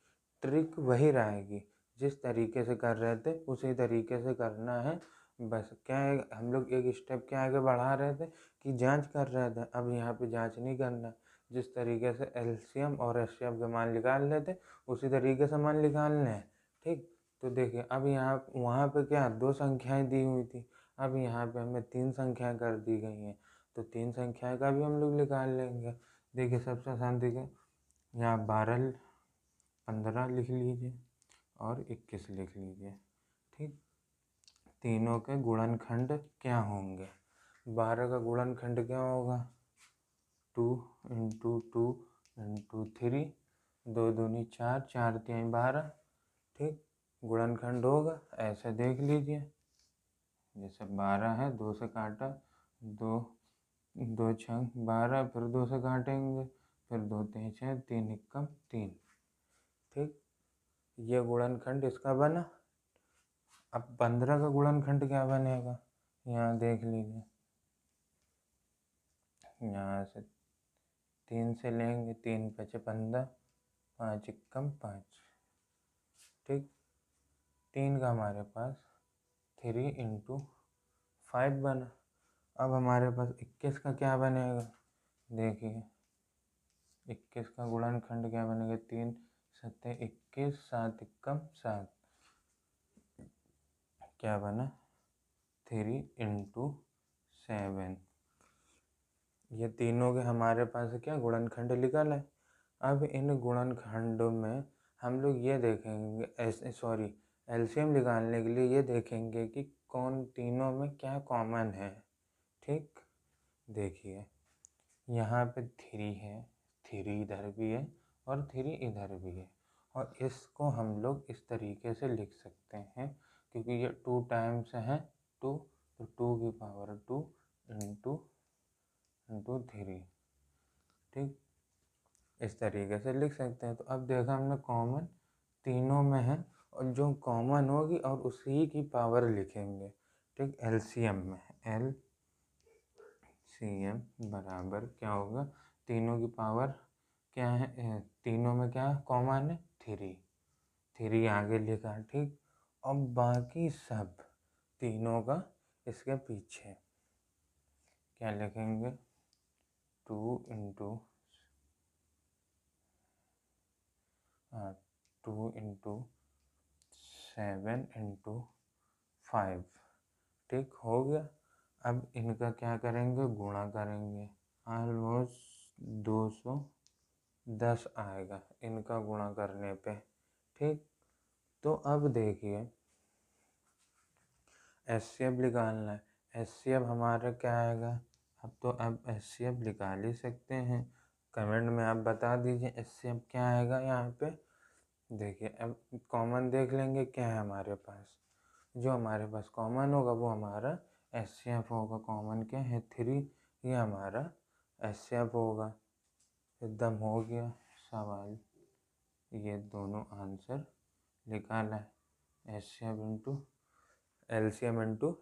ट्रिक वही रहेगी। जिस तरीके से कर रहे थे उसी तरीके से करना है। बस क्या है, हम लोग एक स्टेप क्या आगे बढ़ा रहे थे कि जांच कर रहे थे। अब यहाँ पे जांच नहीं करना, जिस तरीके से एलसीएम और एचसीएफ के मान निकाल लेते उसी तरीके से मान निकालने हैं। ठीक, तो देखिए अब यहाँ वहाँ पे क्या 2 संख्याएं दी हुई थी, अब यहाँ पे हमें 3 संख्याएं कर दी गई हैं, तो 3 संख्याएं का भी हम लोग निकाल लेंगे। देखिए सबसे आसान देखिए, यहाँ 12 15 लिख लीजिए और 21 लिख लीजिए। ठीक, तीनों के गुणनखंड क्या होंगे? 12 का गुणनखंड क्या होगा? 2 इंटू 2 इंटू 3, 2 दूनी 4, 4 3 12। ठीक, गुणनखंड होगा ऐसे देख लीजिए, जैसे 12 है 2 से काटा, 2 2 6 12, फिर 2 से काटेंगे, फिर 2 3 6, 3 एकम 3। ठीक, ये गुणनखंड इसका बना। अब 15 का गुणनखंड क्या बनेगा? यहाँ देख लीजिए, यहाँ से 3 से लेंगे, 3 5 15, 5 एकम 5। ठीक, 3 का हमारे पास 3 इंटू 5 बना। अब हमारे पास 21 का क्या बनेगा? देखिए 21 का गुणनखंड क्या बनेगा? 3 7 21, 7 एकम 7, क्या बना? 3 इंटू 7। ये तीनों के हमारे पास क्या गुणनखंड निकल है। अब इन गुणनखंडों में हम लोग ये देखेंगे, एलसीएम निकालने के लिए ये देखेंगे कि कौन तीनों में क्या कॉमन है। ठीक, देखिए यहाँ पे 3 है, 3 इधर भी है और 3 इधर भी है, और इसको हम लोग इस तरीके से लिख सकते हैं क्योंकि ये 2 टाइम्स है 2, तो 2 की पावर 2 इंटू 3। ठीक, इस तरीके से लिख सकते हैं। तो अब देखा हमने कॉमन तीनों में है, और जो कॉमन होगी और उसी की पावर लिखेंगे। ठीक, एलसीएम में एलसीएम बराबर क्या होगा? तीनों की पावर क्या है? तीनों में क्या कॉमन है? 3 आगे लिखा। ठीक, अब बाकी सब तीनों का इसके पीछे क्या लिखेंगे? 2 इंटू 7 इंटू 5। ठीक, हो गया। अब इनका क्या करेंगे? गुणा करेंगे, ऑलमोस्ट 210 आएगा इनका गुणा करने पे। ठीक, तो अब देखिए एचसीएफ निकालना है। एचसीएफ हमारा क्या आएगा? अब एचसीएफ निकाल ही सकते हैं, कमेंट में आप बता दीजिए एचसीएफ क्या आएगा यहाँ पे। देखिए अब कॉमन देख लेंगे क्या है हमारे पास, जो हमारे पास कॉमन होगा वो हमारा एचसीएफ होगा। कॉमन क्या है? 3, ये हमारा एचसीएफ होगा। एकदम हो गया सवाल, ये दोनों आंसर निकाला है। HCF into LCM into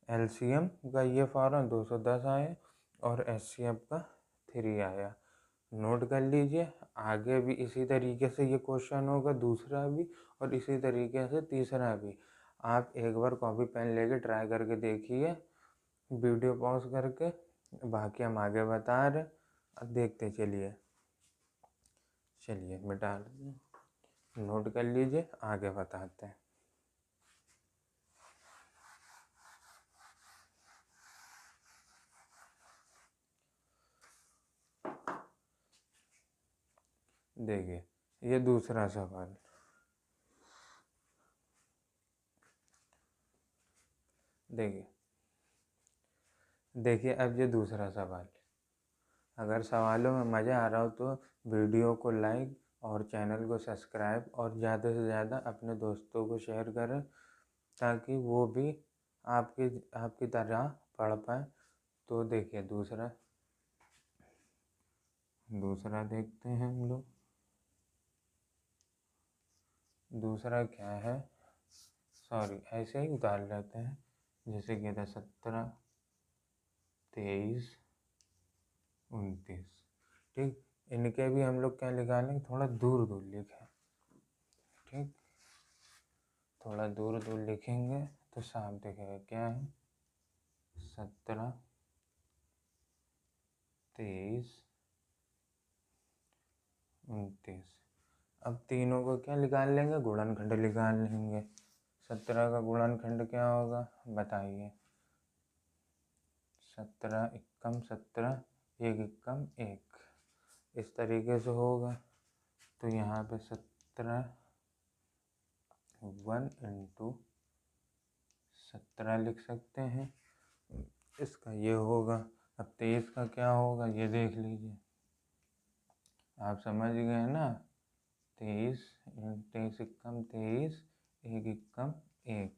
LCM का ये फॉर्मूला 210 आया और एचसीएफ का 3 आया। नोट कर लीजिए, आगे भी इसी तरीके से ये क्वेश्चन होगा, दूसरा भी और इसी तरीके से तीसरा भी। आप एक बार कॉपी पेन लेके ट्राई करके देखिए, वीडियो पॉज करके। बाकी हम आगे बता रहे, अब देखते चलिए मिटा नोट कर लीजिए, आगे बताते हैं। देखिए ये दूसरा सवाल, देखिए अब ये दूसरा सवाल। अगर सवालों में मज़ा आ रहा हो तो वीडियो को लाइक और चैनल को सब्सक्राइब और ज़्यादा से ज़्यादा अपने दोस्तों को शेयर करें, ताकि वो भी आपकी तरह पढ़ पाए। तो देखिए दूसरा देखते हैं हम लोग। दूसरा क्या है? ऐसे ही उतार लेते हैं, जैसे कि था 17 23 29। ठीक, इनके भी हम लोग क्या निकालेंगे? थोड़ा दूर दूर लिखें। ठीक, थोड़ा दूर दूर लिखेंगे तो साफ दिखेगा। क्या है? 17, 23, 29। अब तीनों को क्या निकाल लेंगे? गुणनखंड निकाल लेंगे। 17 का गुणनखंड क्या होगा बताइए? 17 एकम 17, 1 एकम 1, इस तरीके से होगा। तो यहाँ पे 17 1 इंटू 17 लिख सकते हैं, इसका ये होगा। अब 23 का क्या होगा ये देख लीजिए, आप समझ गए ना? 23 23 एकम 23, 1 एकम 1।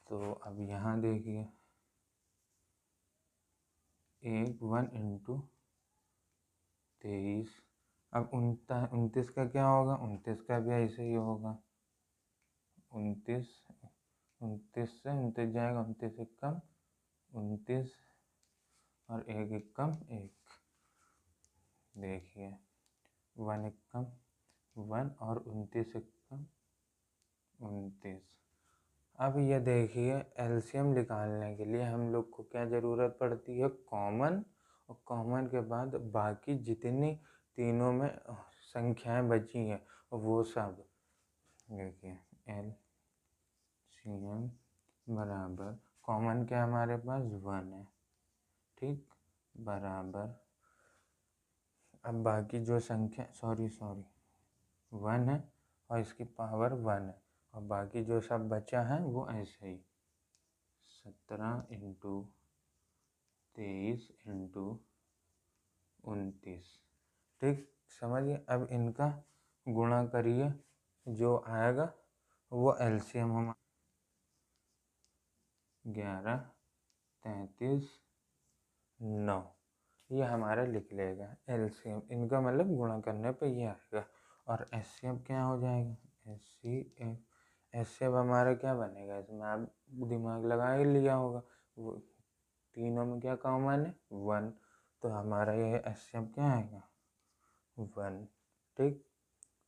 तो अब यहाँ देखिए 1 इंटू 23। अब 29 का क्या होगा? 29 का भी ऐसे ही होगा। 29 से 29 जाएगा, 29 एकम 29 और 1 एकम 1। देखिए 1 एकम 1 और 29 एकम 29। अब ये देखिए एलसीएम निकालने के लिए हम लोग को क्या ज़रूरत पड़ती है? कॉमन, और कॉमन के बाद बाकी जितनी तीनों में संख्याएं बची हैं वो सब। देखिए एलसीएम बराबर कॉमन क्या हमारे पास 1 है, ठीक, बराबर अब बाकी जो संख्या सॉरी 1 है और इसकी पावर 1 है, और बाकी जो सब बचा है वो ऐसे ही 17 इंटू 23 इंटू 29, ठीक, समझिए। अब इनका गुणा करिए, जो आएगा वो एलसीएम हमारा 11, 33, 9, ये हमारा लिख लेगा एलसीएम। इनका मतलब गुणा करने पे ये आएगा। और एचसीएफ क्या हो जाएगा? एचसीएफ हमारा क्या बनेगा? इसमें आप दिमाग लगा ही लिया होगा, वो तीनों में क्या कॉमन है? 1, तो हमारा ये एचसीएफ क्या आएगा? 1, ठीक,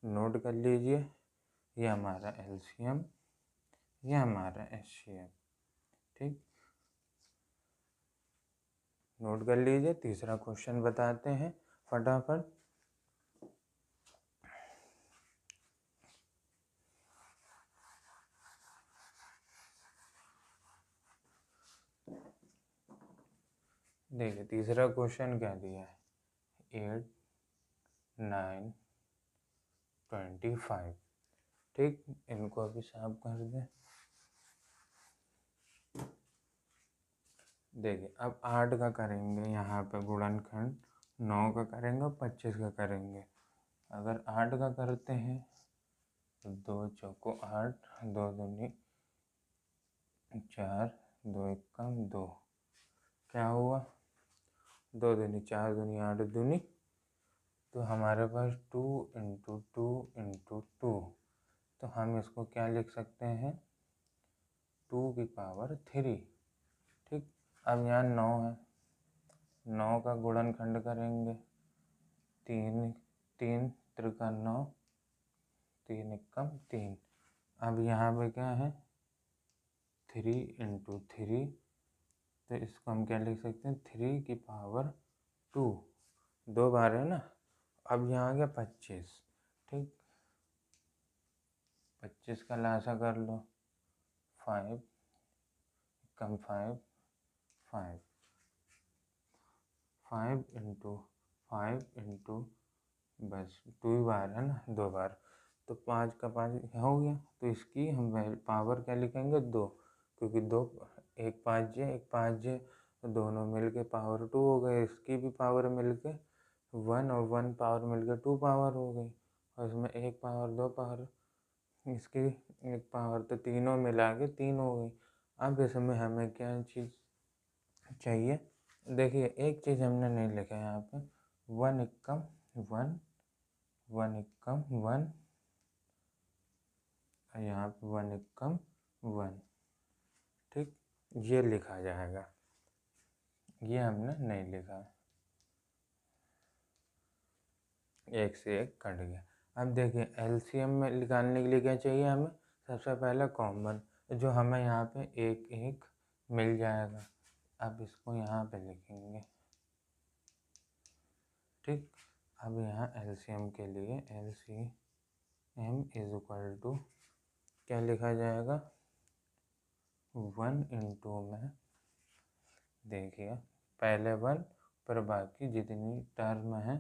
नोट कर लीजिए। ये हमारा एलसीएम, ये हमारा एचसीएफ, ठीक, नोट कर लीजिए। तीसरा क्वेश्चन बताते हैं फटाफट। देखिए तीसरा क्वेश्चन क्या दिया है? 8, 9, 25, ठीक, इनको अभी साफ कर दें। देखिए अब 8 का करेंगे यहाँ पे गुणनखंड, 9 का करेंगे और 25 का करेंगे। अगर 8 का करते हैं तो 2 चौको 8, 2 दूनी 4, 2 एकम 2, क्या हुआ? 2 दूनी 4 दूनी 8 दूनी, तो हमारे पास 2 इंटू 2 इंटू 2, तो हम इसको क्या लिख सकते हैं? 2 की पावर 3, ठीक। अब यहाँ 9 है, 9 का गुणनखंड करेंगे, 3 त्रिका 9, 3 एकम 3। अब यहाँ पे क्या है? 3 इंटू 3, तो इसको हम क्या लिख सकते हैं? 3 की पावर 2, 2 बार है ना। अब यहाँ आ गया 25, ठीक, 25 का लासा कर लो, 5 कम 5, 5 इंटू 5 इंटू बस 2 बार है ना, 2 बार, तो 5 का 5 हो गया। तो इसकी हम पावर क्या लिखेंगे? 2, क्योंकि 2 एक 5j एक 5j, तो दोनों मिलके पावर 2 हो गए। इसकी भी पावर मिलके 1 और 1 पावर मिलके 2 पावर हो गई, और इसमें 1 पावर 2 पावर, इसकी 1 पावर, तो तीनों मिला के 3 हो गई। अब इसमें हमें क्या चीज़ चाहिए? देखिए एक चीज़ हमने नहीं लिखा है यहाँ पे, 1 एकम 1, 1 एकम 1, यहाँ पे 1 एकम 1, ठीक, ये लिखा जाएगा, ये हमने नहीं लिखा, एक से एक कट गया। अब देखिए एलसीएम में निकालने के लिए क्या चाहिए हमें, सबसे पहले कॉमन, जो हमें यहाँ पे एक एक मिल जाएगा। अब इसको यहाँ पे लिखेंगे, ठीक। अब यहाँ एलसीएम के लिए एलसीएम इज इक्वल टू क्या लिखा जाएगा, 1 इंटू में देखिए पहले 1 पर बाकी जितनी टर्म है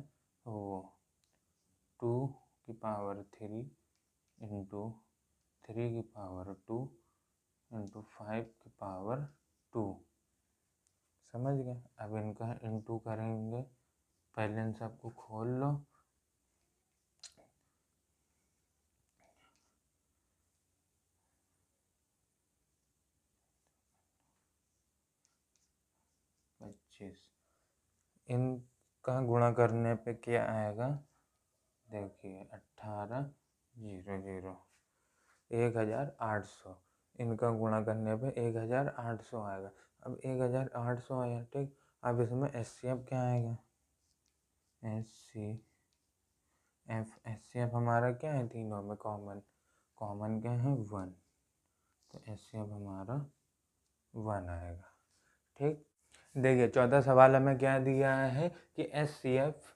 वो 2 की पावर 3 इंटू 3 की पावर 2 इंटू 5 की पावर 2। समझ गए। अब इनका इंटू करेंगे, पहले इन सबको खोल लो, इनका गुणा करने पे क्या आएगा, देखिए 18 0 0 1800, इनका गुणा करने पे 1800 आएगा। अब 1800 आया, ठीक। अब इसमें एचसीएफ क्या आएगा, एचसीएफ हमारा क्या है, तीनों में कॉमन क्या है 1, तो एचसीएफ हमारा 1 आएगा, ठीक। देखिए 14 सवाल हमें क्या दिया है कि एचसीएफ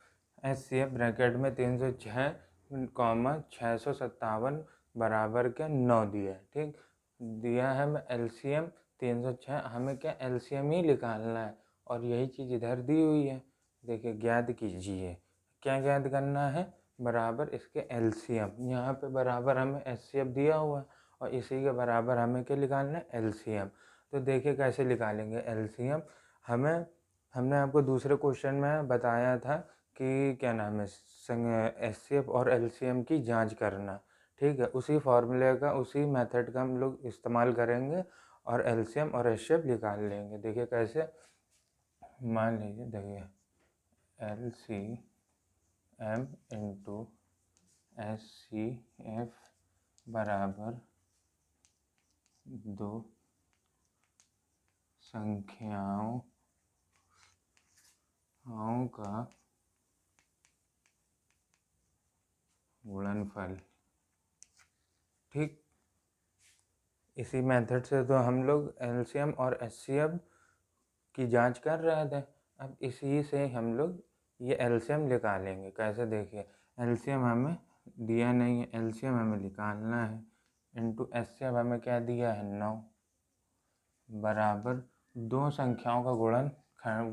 ब्रैकेट में 306,657 बराबर क्या 9 दिया है, ठीक। दिया है हमें एलसीएम 306, हमें क्या एलसीएम ही निकालना है और यही चीज़ इधर दी हुई है। देखिए ज्ञात कीजिए, क्या ज्ञात करना है, बराबर इसके एलसीएम, यहाँ पे बराबर हमें एचसीएफ दिया हुआ है और इसी के बराबर हमें क्या निकालना है, एलसीएम। तो देखिए कैसे निकालेंगे एलसीएम, हमने आपको दूसरे क्वेश्चन में बताया था कि क्या नाम है, एचसीएफ और एलसीएम की जांच करना, ठीक है। उसी फार्मूले का, उसी मेथड का हम लोग इस्तेमाल करेंगे और एलसीएम और एचसीएफ निकाल लेंगे। देखिए कैसे, मान लीजिए देखिए एलसीएम इंटू एचसीएफ बराबर 2 संख्याओं का गुणनफल, ठीक। इसी मेथड से तो हम लोग एलसीएम और एचसीएफ की जांच कर रहे थे। अब इसी से हम लोग ये एलसीएम निकालेंगे। कैसे, देखिए एलसीएम हमें दिया नहीं है, एलसीएम हमें निकालना है, इंटू एचसीएफ हमें क्या दिया है 9, बराबर दो संख्याओं का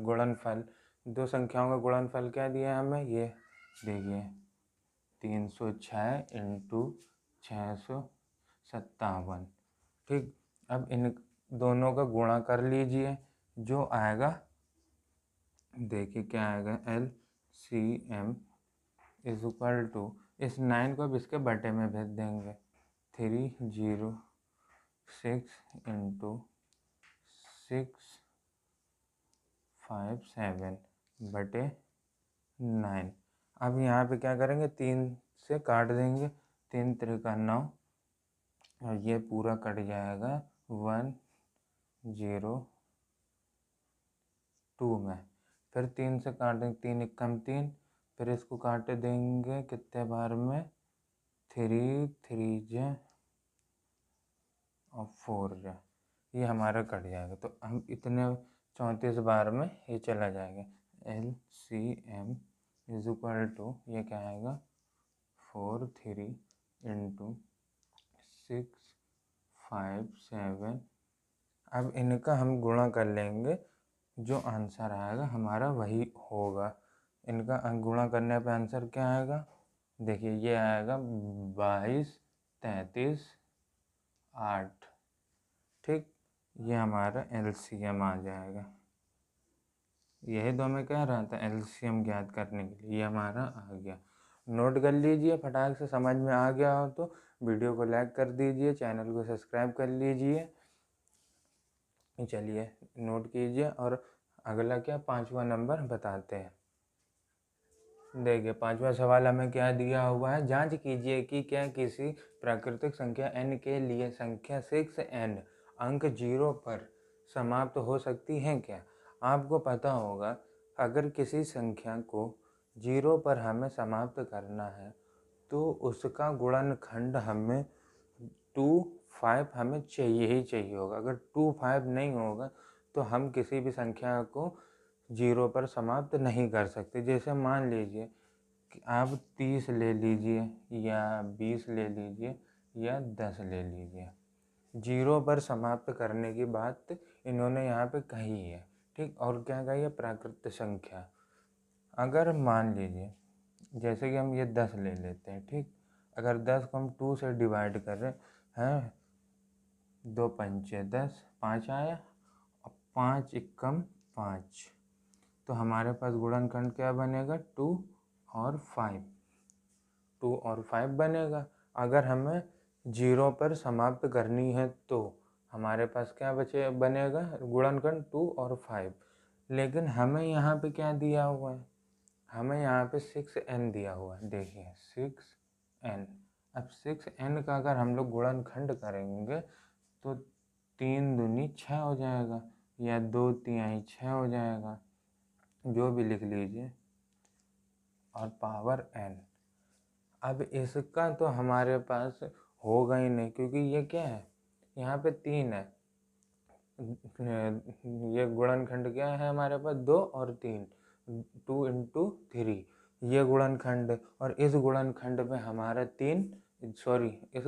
गुणनफल, दो संख्याओं का गुणनफल क्या दिया है हमें, ये देखिए 306 इंटू 657, ठीक। अब इन दोनों का गुणा कर लीजिए, जो आएगा देखिए क्या आएगा, LCM इज इक्वल टू, इस 9 को अब इसके बटे में भेज देंगे, 306 इंटू 657 बटे 9। अब यहाँ पे क्या करेंगे, 3 से काट देंगे, 3 त्रिका 9 और ये पूरा कट जाएगा 102 में। फिर 3 से काट देंगे, 3 एकम 3, फिर इसको काट देंगे कितने बार में, 3 3 जे और 4 जे, ये हमारा कट जाएगा। तो हम इतने 34 बार में ये चला जाएगा। LCM इज इक्वल टू, ये क्या आएगा 43 इंटू 657। अब इनका हम गुणा कर लेंगे, जो आंसर आएगा हमारा वही होगा। इनका गुणा करने पे आंसर क्या आएगा, देखिए ये आएगा 22 33 8, ठीक। ये हमारा एलसीएम आ जाएगा। यही तो मैं कह रहा था एलसीएम ज्ञात करने के लिए, ये हमारा आ गया। नोट कर लीजिए, फटाक से समझ में आ गया हो तो वीडियो को लाइक कर दीजिए, चैनल को सब्सक्राइब कर लीजिए। चलिए नोट कीजिए और अगला क्या, 5वां नंबर बताते हैं। देखिए 5वां सवाल हमें क्या दिया हुआ है, जांच कीजिए कि क्या किसी प्राकृतिक संख्या n के लिए संख्या 6n अंक 0 पर समाप्त हो सकती है क्या। आपको पता होगा अगर किसी संख्या को 0 पर हमें समाप्त करना है तो उसका गुणनखंड हमें 2 5 हमें चाहिए ही चाहिए होगा। अगर 2 5 नहीं होगा तो हम किसी भी संख्या को 0 पर समाप्त नहीं कर सकते। जैसे मान लीजिए कि आप 30 ले लीजिए या 20 ले लीजिए या 10 ले लीजिए, 0 पर समाप्त करने की बात इन्होंने यहाँ पे कही है, ठीक। और क्या कही है? प्राकृत संख्या। अगर मान लीजिए जैसे कि हम ये 10 ले लेते हैं, ठीक। अगर 10 को हम 2 से डिवाइड कर रहे हैं, 2 पंचे 10, 5 आया और 5 एकम 5, तो हमारे पास गुणनखंड क्या बनेगा? 2 और 5, 2 और 5 बनेगा। अगर हमें 0 पर समाप्त करनी है तो हमारे पास क्या बनेगा? गुणनखंड 2 और 5। लेकिन हमें यहाँ पे क्या दिया हुआ है? हमें यहाँ पे 6n दिया हुआ है। देखिए 6n। अब 6n का अगर हम लोग गुणनखंड करेंगे तो 3 दूनी 6 हो जाएगा या 2 तिहाई 6 हो जाएगा, जो भी लिख लीजिए, और पावर n। अब इसका तो हमारे पास होगा ही नहीं, क्योंकि ये क्या है? यहाँ पे 3 है। ये गुणनखंड क्या है हमारे पास? 2 और 3, 2 इंटू 3, ये गुणनखंड। और इस गुणनखंड पे हमारा इस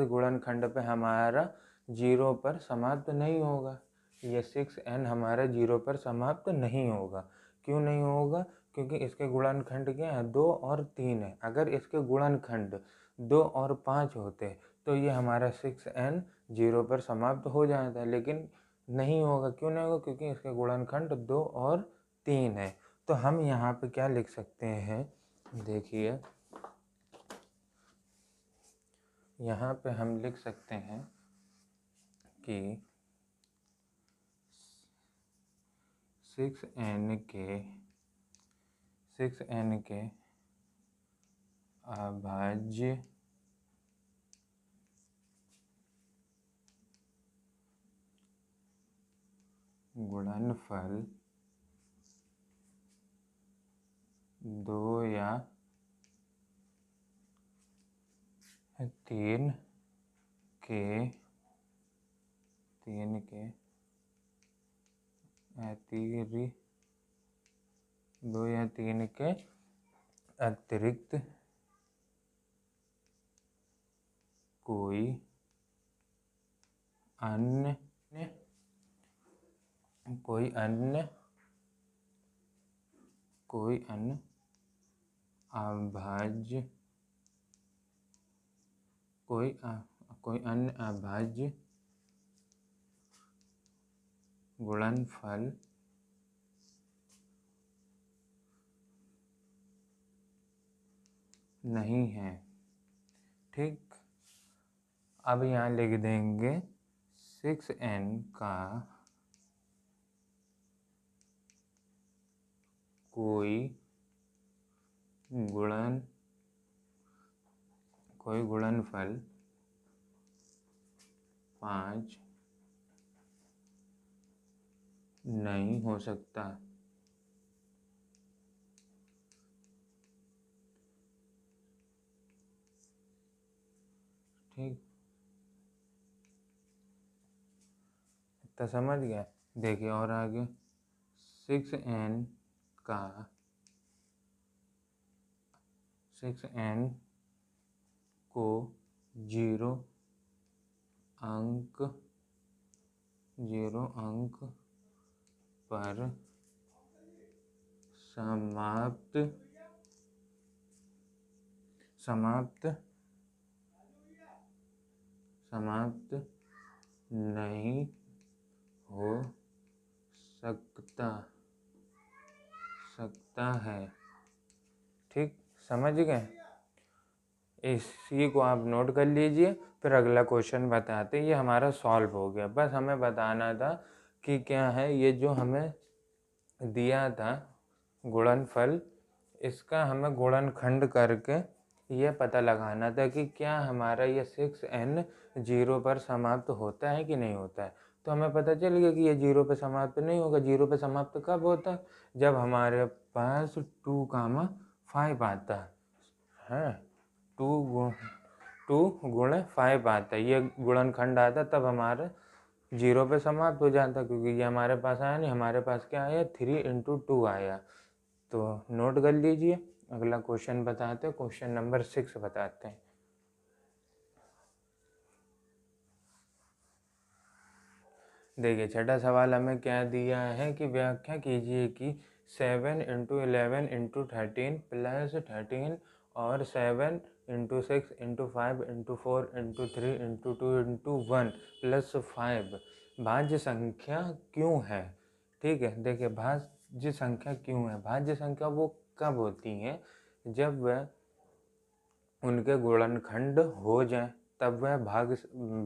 गुणनखंड पे हमारा 0 पर समाप्त नहीं होगा। ये 6n हमारा 0 पर समाप्त नहीं होगा। क्यों नहीं होगा? क्योंकि इसके गुणनखंड क्या है? 2 और 3 है। अगर इसके गुणनखंड 2 और 5 होते तो ये हमारा 6n 0 पर समाप्त हो जाता, लेकिन नहीं होगा। क्यों नहीं होगा? क्योंकि इसके गुणनखंड 2 और 3 है। तो हम यहाँ पे क्या लिख सकते हैं? देखिए यहाँ पे हम लिख सकते हैं कि 6n के अभाज्य गुणनफल 2 या 3 के अतिरिक्त कोई अन्य अभाज्य गुणनफल नहीं है, ठीक। अब यहाँ लिख देंगे 6n का कोई गुणनफल 5 नहीं हो सकता, ठीक। तो समझ गया। देखिए और आगे 6n को 0 अंक पर समाप्त नहीं हो सकता है, ठीक। समझ गए? इसी को आप नोट कर लीजिए, फिर अगला क्वेश्चन बताते। ये हमारा सॉल्व हो गया। बस हमें बताना था कि क्या है ये जो हमें दिया था गुणनफल, इसका हमें गुणनखंड करके ये पता लगाना था कि क्या हमारा ये 6n 0 पर समाप्त होता है कि नहीं होता है। तो हमें पता चल गया कि ये 0 पर समाप्त नहीं होगा। 0 पर समाप्त कब होता है? जब हमारे पास 2, 5 आता है। टू गुणे 5 आता है, ये गुणनखंड आता तब हमारा 0 पे समाप्त हो जाता, क्योंकि ये हमारे पास आया नहीं, हमारे पास क्या आया 3 × 2 आया। तो नोट कर लीजिए। अगला क्वेश्चन बताते हैं, क्वेश्चन नंबर 6 बताते हैं। देखिए छठा सवाल हमें क्या दिया है कि व्याख्या कीजिए कि 7 × 11 × 13 + 13 और 7 × 6 × 5 × 4 × 3 × 2 × 1 + 5 भाज्य संख्या क्यों है। ठीक है, देखिए भाज्य संख्या क्यों है। भाज्य संख्या वो कब होती है जब वह उनके गुणनखंड हो जाए, तब वह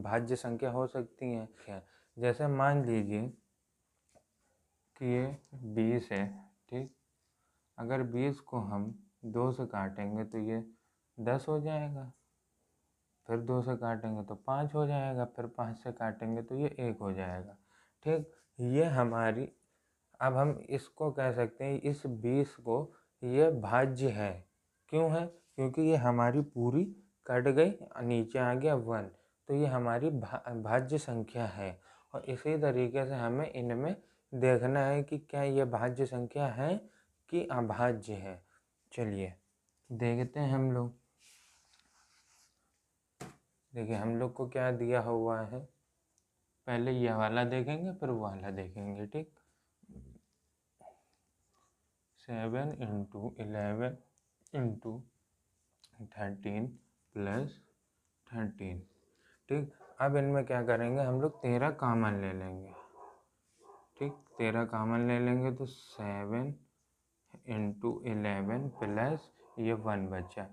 भाज्य संख्या हो सकती है। जैसे मान लीजिए कि ये 20 है, ठीक। अगर 20 को हम 2 से काटेंगे तो ये 10 हो जाएगा, फिर 2 से काटेंगे तो 5 हो जाएगा, फिर 5 से काटेंगे तो ये 1 हो जाएगा। ठीक, ये हमारी, अब हम इसको कह सकते हैं इस 20 को ये भाज्य है। क्यों है, क्योंकि ये हमारी पूरी कट गई, नीचे आ गया 1, तो ये हमारी भाज्य संख्या है। और इसी तरीके से हमें इनमें देखना है कि क्या ये भाज्य संख्या है कि अभाज्य है। चलिए देखते हैं हम लोग। देखिए हम लोग को क्या दिया हुआ है, पहले ये वाला देखेंगे फिर वो वाला देखेंगे। ठीक, 7 × 11 × 13 + 13। ठीक, अब इनमें क्या करेंगे हम लोग 13 कॉमन ले लेंगे। ठीक, 13 कॉमन ले लेंगे तो 7 × 11 प्लस ये 1 बचा।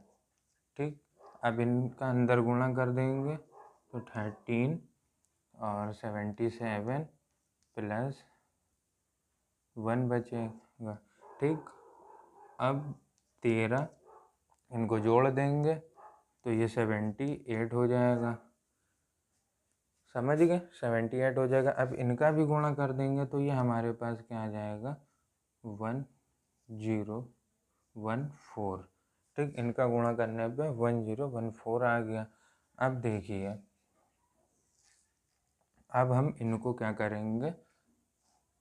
ठीक, अब इनका अंदर गुणा कर देंगे तो 13 और 77 प्लस 1 बचेगा। ठीक, अब 13 इनको जोड़ देंगे तो ये 78 हो जाएगा। समझ गए, 78 हो जाएगा। अब इनका भी गुणा कर देंगे तो ये हमारे पास क्या आ जाएगा 1014। ठीक, इनका गुणा करने पे 1014 आ गया। अब देखिए, अब हम इनको क्या करेंगे,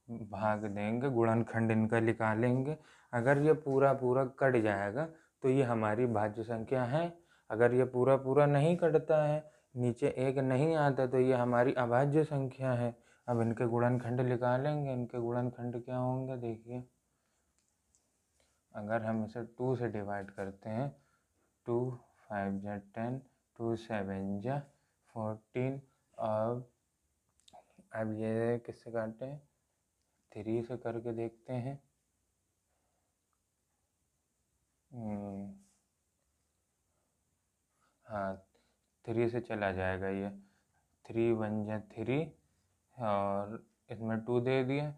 भाग देंगे, गुणनखंड इनका निकालेंगे। अगर ये पूरा पूरा कट जाएगा तो ये हमारी भाज्य संख्या है। अगर ये पूरा पूरा नहीं कटता है, नीचे 1 नहीं आता, तो ये हमारी अभाज्य संख्या है। अब इनके गुणनखंड निकालेंगे। इनके गुणनखंड क्या होंगे, देखिए अगर हम इसे 2 से डिवाइड करते हैं, 2 5 × 10, 2 7 × 14। अब ये किससे काटते हैं, 3 से करके देखते हैं। हाँ, 3 से चला जाएगा ये, 3 1 × 3 और इसमें 2 दे दिया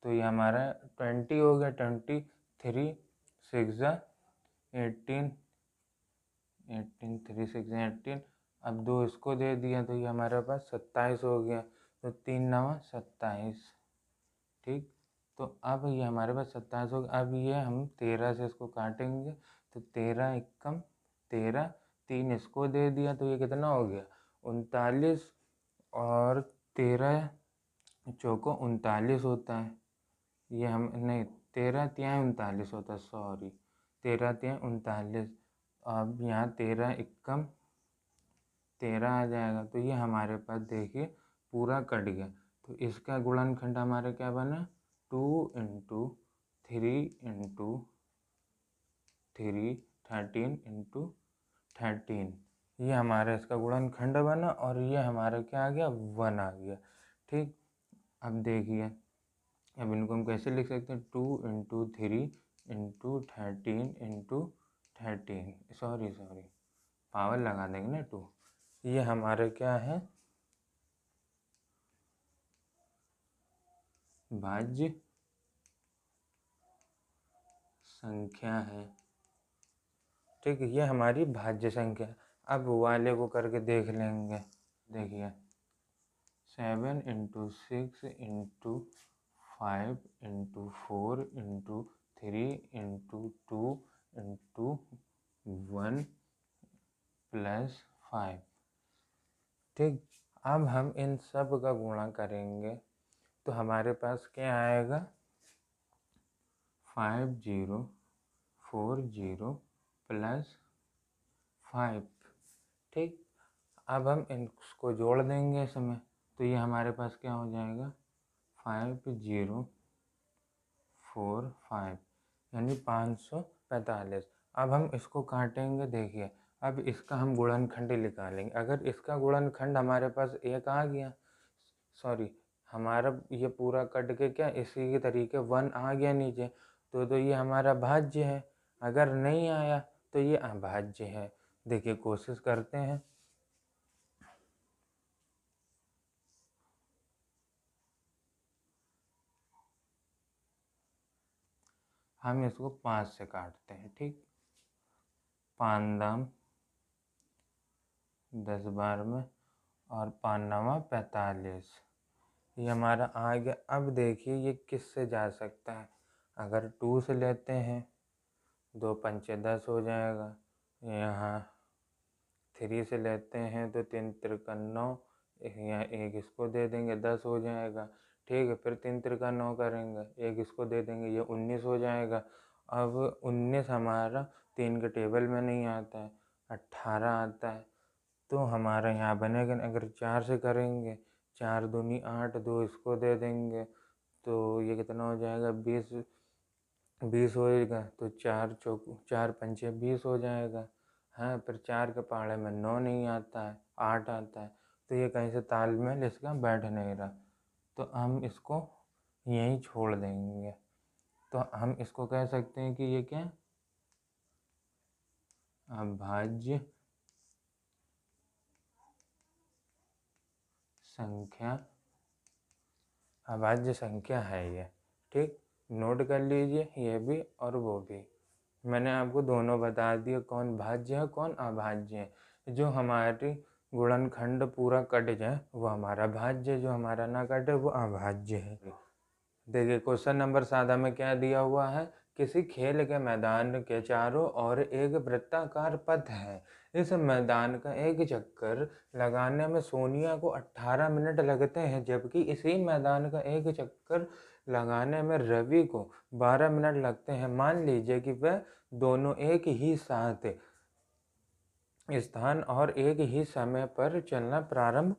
तो ये हमारा 20 हो गया। 23 6 18, 18 3 6 18। अब 2 इसको दे दिया तो ये हमारे पास 27 हो गया। तो 3 9 27। ठीक, तो अब ये हमारे पास 27 हो गया। अब ये हम 13 से इसको काटेंगे तो 13 एकम 13, 3 इसको दे दिया तो ये कितना हो गया 39, और 13 चौको 39 होता है। ये हम नहीं, 13 तिहाई 39 होता है, सॉरी, 13 तिहाई 39। अब यहाँ 13 एकम 13 आ जाएगा। तो ये हमारे पास देखिए पूरा कट गया। तो इसका गुणनखंड हमारा क्या बना, 2 × 3 × 3 13 × 13। ये हमारा इसका गुणनखंड बना और ये हमारा क्या आ गया 1 आ गया। ठीक, अब देखिए, अब इनको हम कैसे लिख सकते हैं, 2 × 3 × 13 × 13, सॉरी पावर लगा देंगे ना 2। ये हमारे क्या है, भाज्य संख्या है। ठीक है, ये हमारी भाज्य संख्या। अब वाले को करके देख लेंगे। देखिए 7 × 6 × 5 × 4 × 3 × 2 × 1 सब का गुणा करेंगे तो हमारे पास क्या आएगा 5040 प्लस 5। ठीक, अब हम इसको जोड़ देंगे इसमें तो ये हमारे पास क्या हो जाएगा 5045 यानी 545। अब हम इसको काटेंगे, देखिए अब इसका हम गुणनखंड निकालेंगे। अगर इसका गुणनखंड हमारे पास एक आ गया, सॉरी हमारा ये पूरा कट के क्या इसी के तरीके 1 आ गया नीचे, तो ये हमारा भाज्य है। अगर नहीं आया तो ये अभाज्य है। देखिए कोशिश करते हैं। हम इसको 5 से काटते हैं। ठीक, 5 दाम 10 बार में और 5 नवा 45, ये हमारा आ गया। अब देखिए ये किससे जा सकता है, अगर 2 से लेते हैं 2 पंचे 10 हो जाएगा, यहाँ 3 से लेते हैं तो 3 त्रिका 9, यहाँ एक इसको दे देंगे 10 हो जाएगा। ठीक है, फिर 3 त्रिका 9 करेंगे, एक इसको दे देंगे, ये 19 हो जाएगा। अब 19 हमारा 3 के टेबल में नहीं आता है, 18 आता है, तो हमारा यहाँ बनेगा। अगर 4 से करेंगे 4 दूनी 8, 2 इसको दे देंगे तो ये कितना हो जाएगा 20 होएगा। तो 4 पंचे 20 हो जाएगा। हाँ, फिर 4 के पहाड़े में 9 नहीं आता है, 8 आता है, तो ये कहीं से तालमेल इसका बैठ नहीं रहा, तो हम इसको यहीं छोड़ देंगे। तो हम इसको कह सकते हैं कि ये क्या अभाज्य संख्या, अभाज्य संख्या है ये। ठीक, नोट कर लीजिए ये भी और वो भी। मैंने आपको दोनों बता दिए कौन भाज्य है कौन अभाज्य है। जो हमारी गुणनखंड पूरा कट जाए वो हमारा भाज्य, जो हमारा ना कटे वो अभाज्य है। देखिए क्वेश्चन नंबर 7 में क्या दिया हुआ है, किसी खेल के मैदान के चारों ओर एक वृत्ताकार पथ है। इस मैदान का एक चक्कर लगाने में सोनिया को 18 मिनट लगते हैं, जबकि इसी मैदान का एक चक्कर लगाने में रवि को 12 मिनट लगते हैं। मान लीजिए कि वह दोनों एक ही साथ स्थान और एक ही समय पर चलना प्रारंभ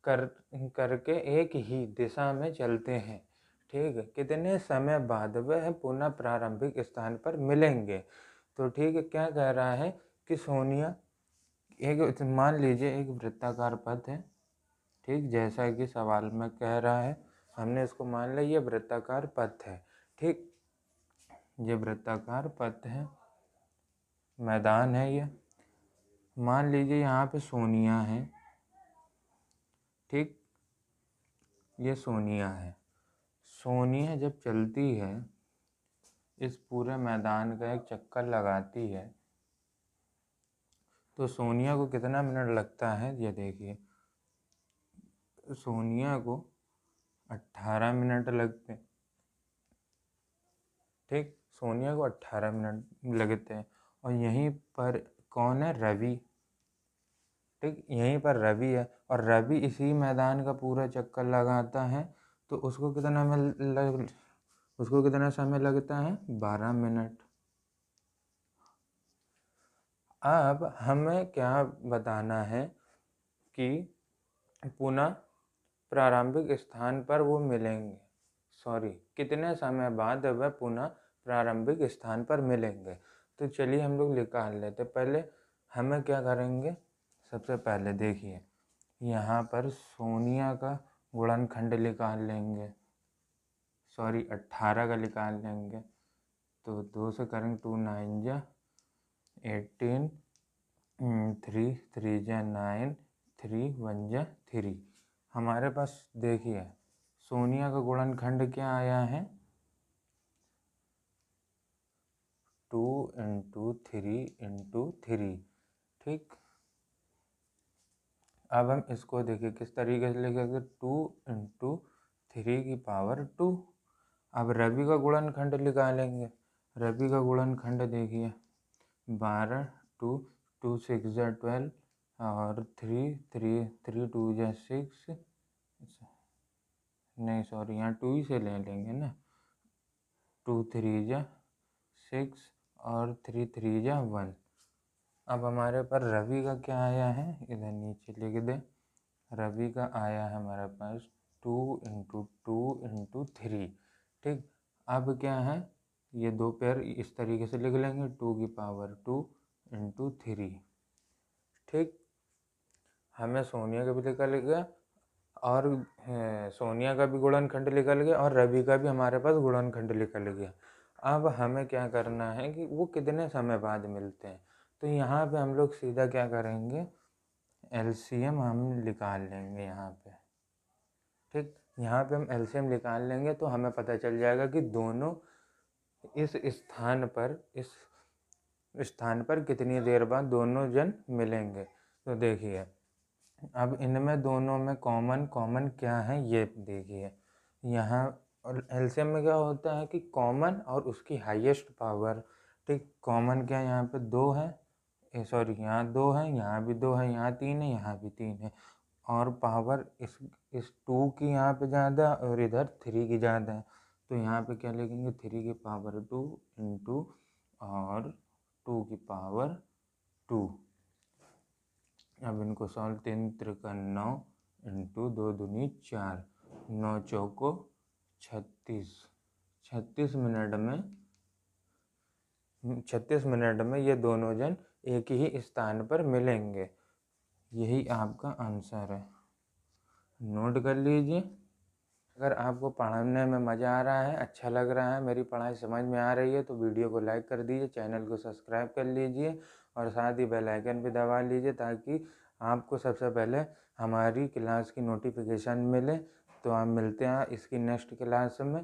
करके एक ही दिशा में चलते हैं। ठीक है, कितने समय बाद वह पुनः प्रारंभिक स्थान पर मिलेंगे। तो ठीक है, क्या कह रहा है कि सोनिया एक, मान लीजिए एक वृत्ताकार पथ है। ठीक, जैसा कि सवाल में कह रहा है, हमने इसको मान लिया ये वृत्ताकार पथ है। ठीक, ये वृत्ताकार पथ है, मैदान है ये। मान लीजिए यहाँ पे सोनिया है। ठीक, ये सोनिया है। सोनिया जब चलती है इस पूरे मैदान का एक चक्कर लगाती है तो सोनिया को कितना मिनट लगता है, ये देखिए सोनिया को 18 मिनट लगते हैं। ठीक, सोनिया को 18 मिनट लगते हैं। और यहीं पर कौन है, रवि। ठीक, यहीं पर रवि है और रवि इसी मैदान का पूरा चक्कर लगाता है, तो उसको कितना समय लगता है 12 मिनट। अब हमें क्या बताना है कि पुनः प्रारंभिक स्थान पर वो मिलेंगे, सॉरी कितने समय बाद वह पुनः प्रारंभिक स्थान पर मिलेंगे। तो चलिए हम लोग निकाल लेते। पहले हमें क्या करेंगे, सबसे पहले देखिए यहाँ पर सोनिया का गुणनखंड निकाल लेंगे, सॉरी 18 का निकाल लेंगे। तो 2 से करेंगे 2 9 जा 18, 3 3 जा 9, 3 1 जा 3। हमारे पास देखिए सोनिया का गुणनखंड क्या आया है 2 × 3 × 3। ठीक, अब हम इसको देखिए किस तरीके से लिखेंगे 2 × 3 की पावर 2। अब रवि का गुणनखंड निकालेंगे। रवि का गुणनखंड देखिए 12, 2 2 6 जा 12 और 3 3 3 2 जा 6 नहीं सॉरी, यहाँ 2 ही से ले लेंगे ना। 2 3 जा 6 और 3 3 जा 1। अब हमारे पास रवि का क्या आया है, इधर नीचे लिख दे। रवि का आया है हमारे पास 2 × 2 × 3। ठीक, अब क्या है, ये दो पेयर इस तरीके से लिख लेंगे, 2 की पावर 2 × 3। ठीक, हमें सोनिया का भी निकल गया और सोनिया का भी गुणनखंड निकल गया और रवि का भी हमारे पास गुणनखंड निकल गया। अब हमें क्या करना है कि वो कितने समय बाद मिलते हैं। तो यहाँ पे हम लोग सीधा क्या करेंगे, एलसीएम हम निकाल लेंगे यहाँ पे। ठीक, यहाँ पे हम एलसीएम निकाल लेंगे तो हमें पता चल जाएगा कि दोनों इस स्थान पर कितनी देर बाद दोनों जन मिलेंगे। तो देखिए, अब इनमें दोनों में कॉमन क्या है ये देखिए। यहाँ और एलसीएम में क्या होता है कि कॉमन और उसकी हाईएस्ट पावर। ठीक, कॉमन क्या यहाँ पे 2 है, सॉरी यहाँ 2 है, यहाँ भी 2 है, यहाँ 3 है, यहाँ भी 3 है। और पावर इस 2 की यहाँ पे ज़्यादा और इधर 3 की ज़्यादा है। तो यहाँ पे क्या लिखेंगे, 3 की पावर 2 × और 2 की पावर 2। अब इनको सॉल्व, 3 त्रिका 9 × 2 दूनी 4, 9 चौको 36। 36 मिनट में ये दोनों जन एक ही स्थान पर मिलेंगे। यही आपका आंसर है, नोट कर लीजिए। अगर आपको पढ़ने में मज़ा आ रहा है, अच्छा लग रहा है, मेरी पढ़ाई समझ में आ रही है तो वीडियो को लाइक कर दीजिए, चैनल को सब्सक्राइब कर लीजिए और साथ ही बेल आइकन भी दबा लीजिए ताकि आपको सबसे पहले हमारी क्लास की नोटिफिकेशन मिले। तो आप मिलते हैं इसकी नेक्स्ट क्लास में।